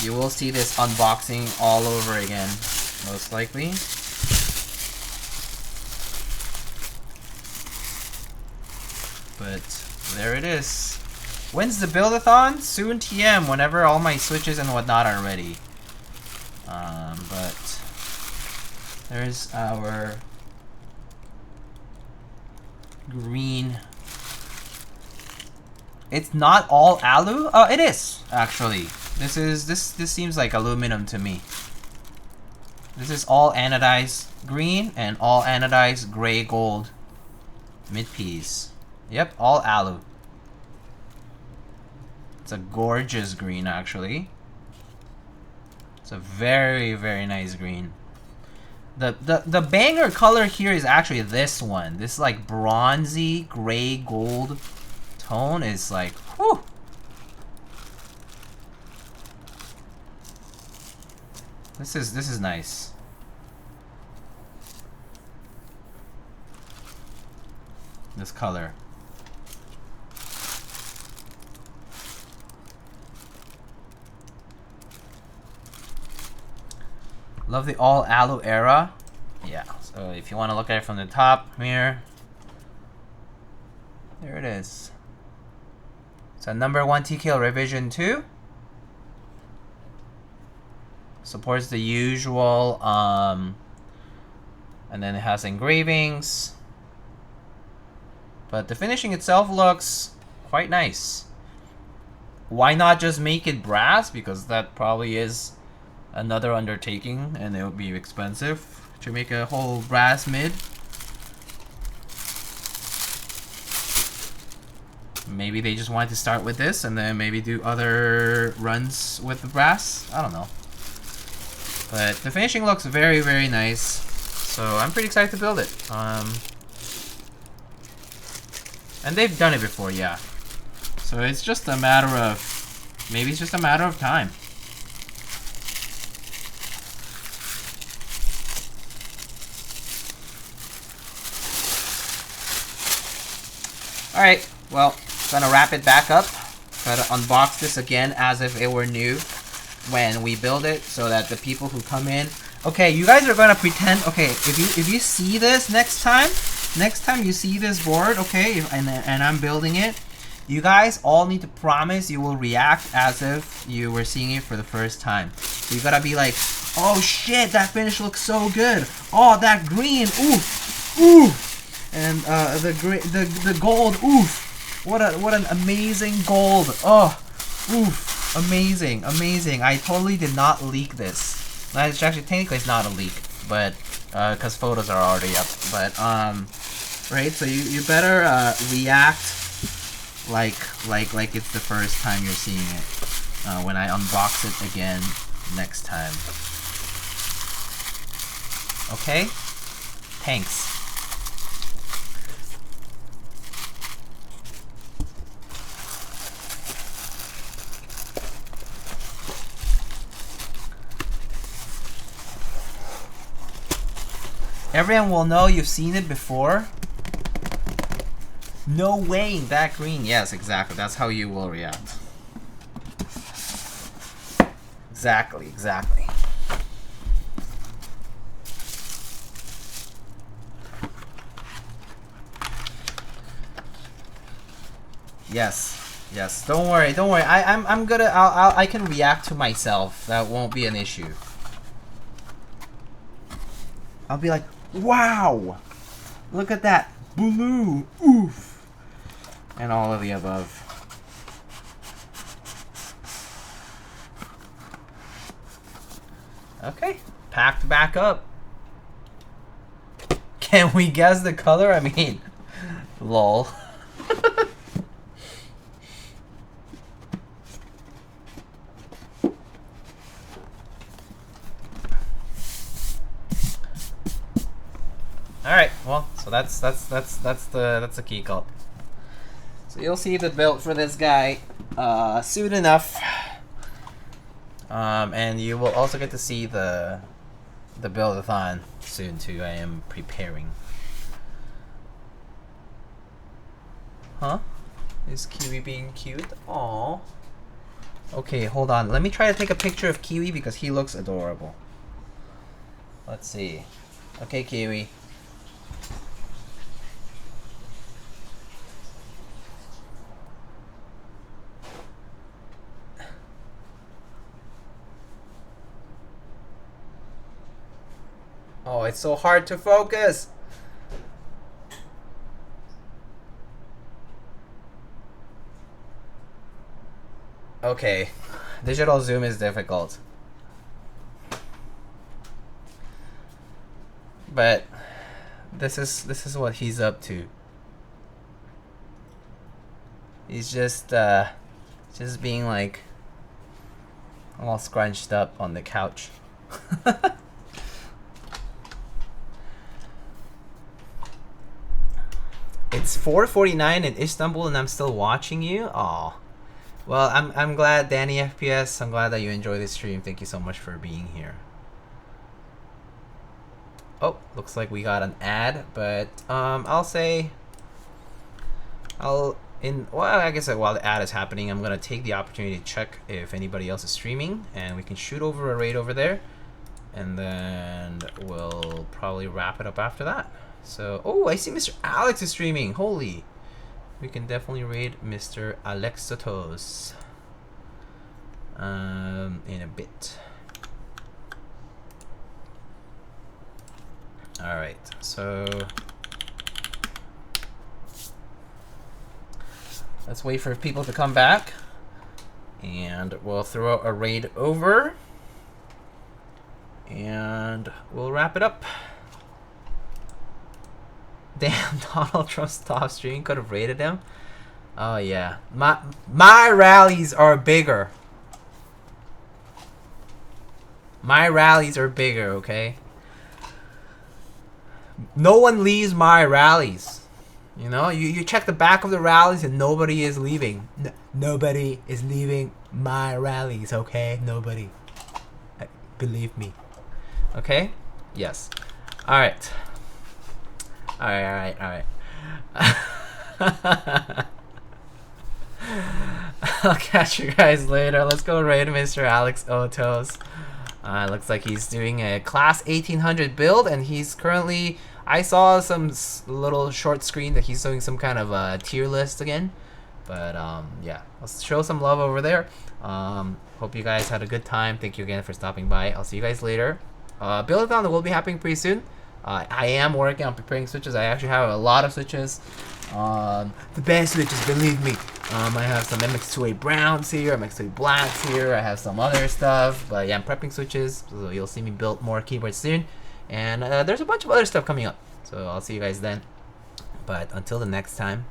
you will see this unboxing all over again, most likely. But there it is. When's the build-a-thon? Soon TM, whenever all my switches and whatnot are ready. But there's our green. It's not all alu? Oh, it is actually. This seems like aluminum to me. This is all anodized green and all anodized gray gold mid piece. Yep, all alu. It's a gorgeous green, actually. It's a very, very nice green. The banger color here is actually this one. This like bronzy gray gold tone is like, whew. This is nice. This color. Love the all alu era. Yeah, so if you want to look at it from the top here, there it is. So number 1 TKL revision 2. Supports the usual, and then it has engravings. But the finishing itself looks quite nice. Why not just make it brass? Because that probably is another undertaking, and it would be expensive to make a whole brass mid. Maybe they just wanted to start with this and then maybe do other runs with the brass. I don't know. But the finishing looks very, very nice. So I'm pretty excited to build it. And they've done it before, yeah. So it's just a matter of, maybe it's just a matter of time. Alright, well, gonna wrap it back up. Try to unbox this again as if it were new when we build it, so that the people who come in, okay, you guys are gonna pretend, okay, if you see this next time you see this board, okay, and I'm building it, you guys all need to promise you will react as if you were seeing it for the first time. So you gotta be like, oh shit, that finish looks so good. Oh, that green, oof, oof, and the gold, oof. What an amazing gold. Oh, oof, amazing, amazing. I totally did not leak this. Actually, technically it's not a leak, but because photos are already up. But right, so you better react like it's the first time you're seeing it when I unbox it again next time. Okay? Thanks. Everyone will know you've seen it before. No way, that green. Yes, exactly. That's how you will react. Exactly, exactly. Yes, yes. Don't worry, don't worry. I'm gonna. I can react to myself. That won't be an issue. I'll be like, wow, look at that blue, oof, and all of the above. Okay, packed back up. Can we guess the color? I mean, lol. All right, well, so that's the key cup. So you'll see the build for this guy soon enough, and you will also get to see the build-a-thon soon too. I am preparing. Huh? Is Kiwi being cute? Aww. Okay, hold on. Let me try to take a picture of Kiwi because he looks adorable. Let's see. Okay, Kiwi. Oh, it's so hard to focus. Okay, digital zoom is difficult. But this is what he's up to. He's just being like all scrunched up on the couch. It's 4:49 in Istanbul and I'm still watching you. Aw. Well, I'm glad, Danny FPS. I'm glad that you enjoy this stream. Thank you so much for being here. Oh, looks like we got an ad, but I'll say well, I guess while the ad is happening, I'm gonna take the opportunity to check if anybody else is streaming, and we can shoot over a raid over there, and then we'll probably wrap it up after that. So, oh, I see Mr. Alex is streaming. Holy. We can definitely raid Mr. Alexotos in a bit. Alright, so let's wait for people to come back, and we'll throw a raid over, and we'll wrap it up. Damn, Donald Trump's top stream could have raided him. Oh yeah, my rallies are bigger. My rallies are bigger, okay? No one leaves my rallies. You know, you check the back of the rallies and nobody is leaving. Nobody is leaving my rallies, okay? Nobody. Believe me. Okay? Yes. Alright. Alright. I'll catch you guys later. Let's go raid Mr. Alex Otos. Looks like he's doing a class 1800 build, and he's currently, I saw some little short screen that he's doing some kind of a tier list again. But yeah, let's show some love over there. Hope you guys had a good time. Thank you again for stopping by. I'll see you guys later. Build-a-thon will be happening pretty soon. I am working on preparing switches. I actually have a lot of switches. The best switches, believe me. I have some MX2A browns here, MX2A blacks here. I have some other stuff, but yeah, I'm prepping switches, so you'll see me build more keyboards soon. And there's a bunch of other stuff coming up, so I'll see you guys then. But until the next time,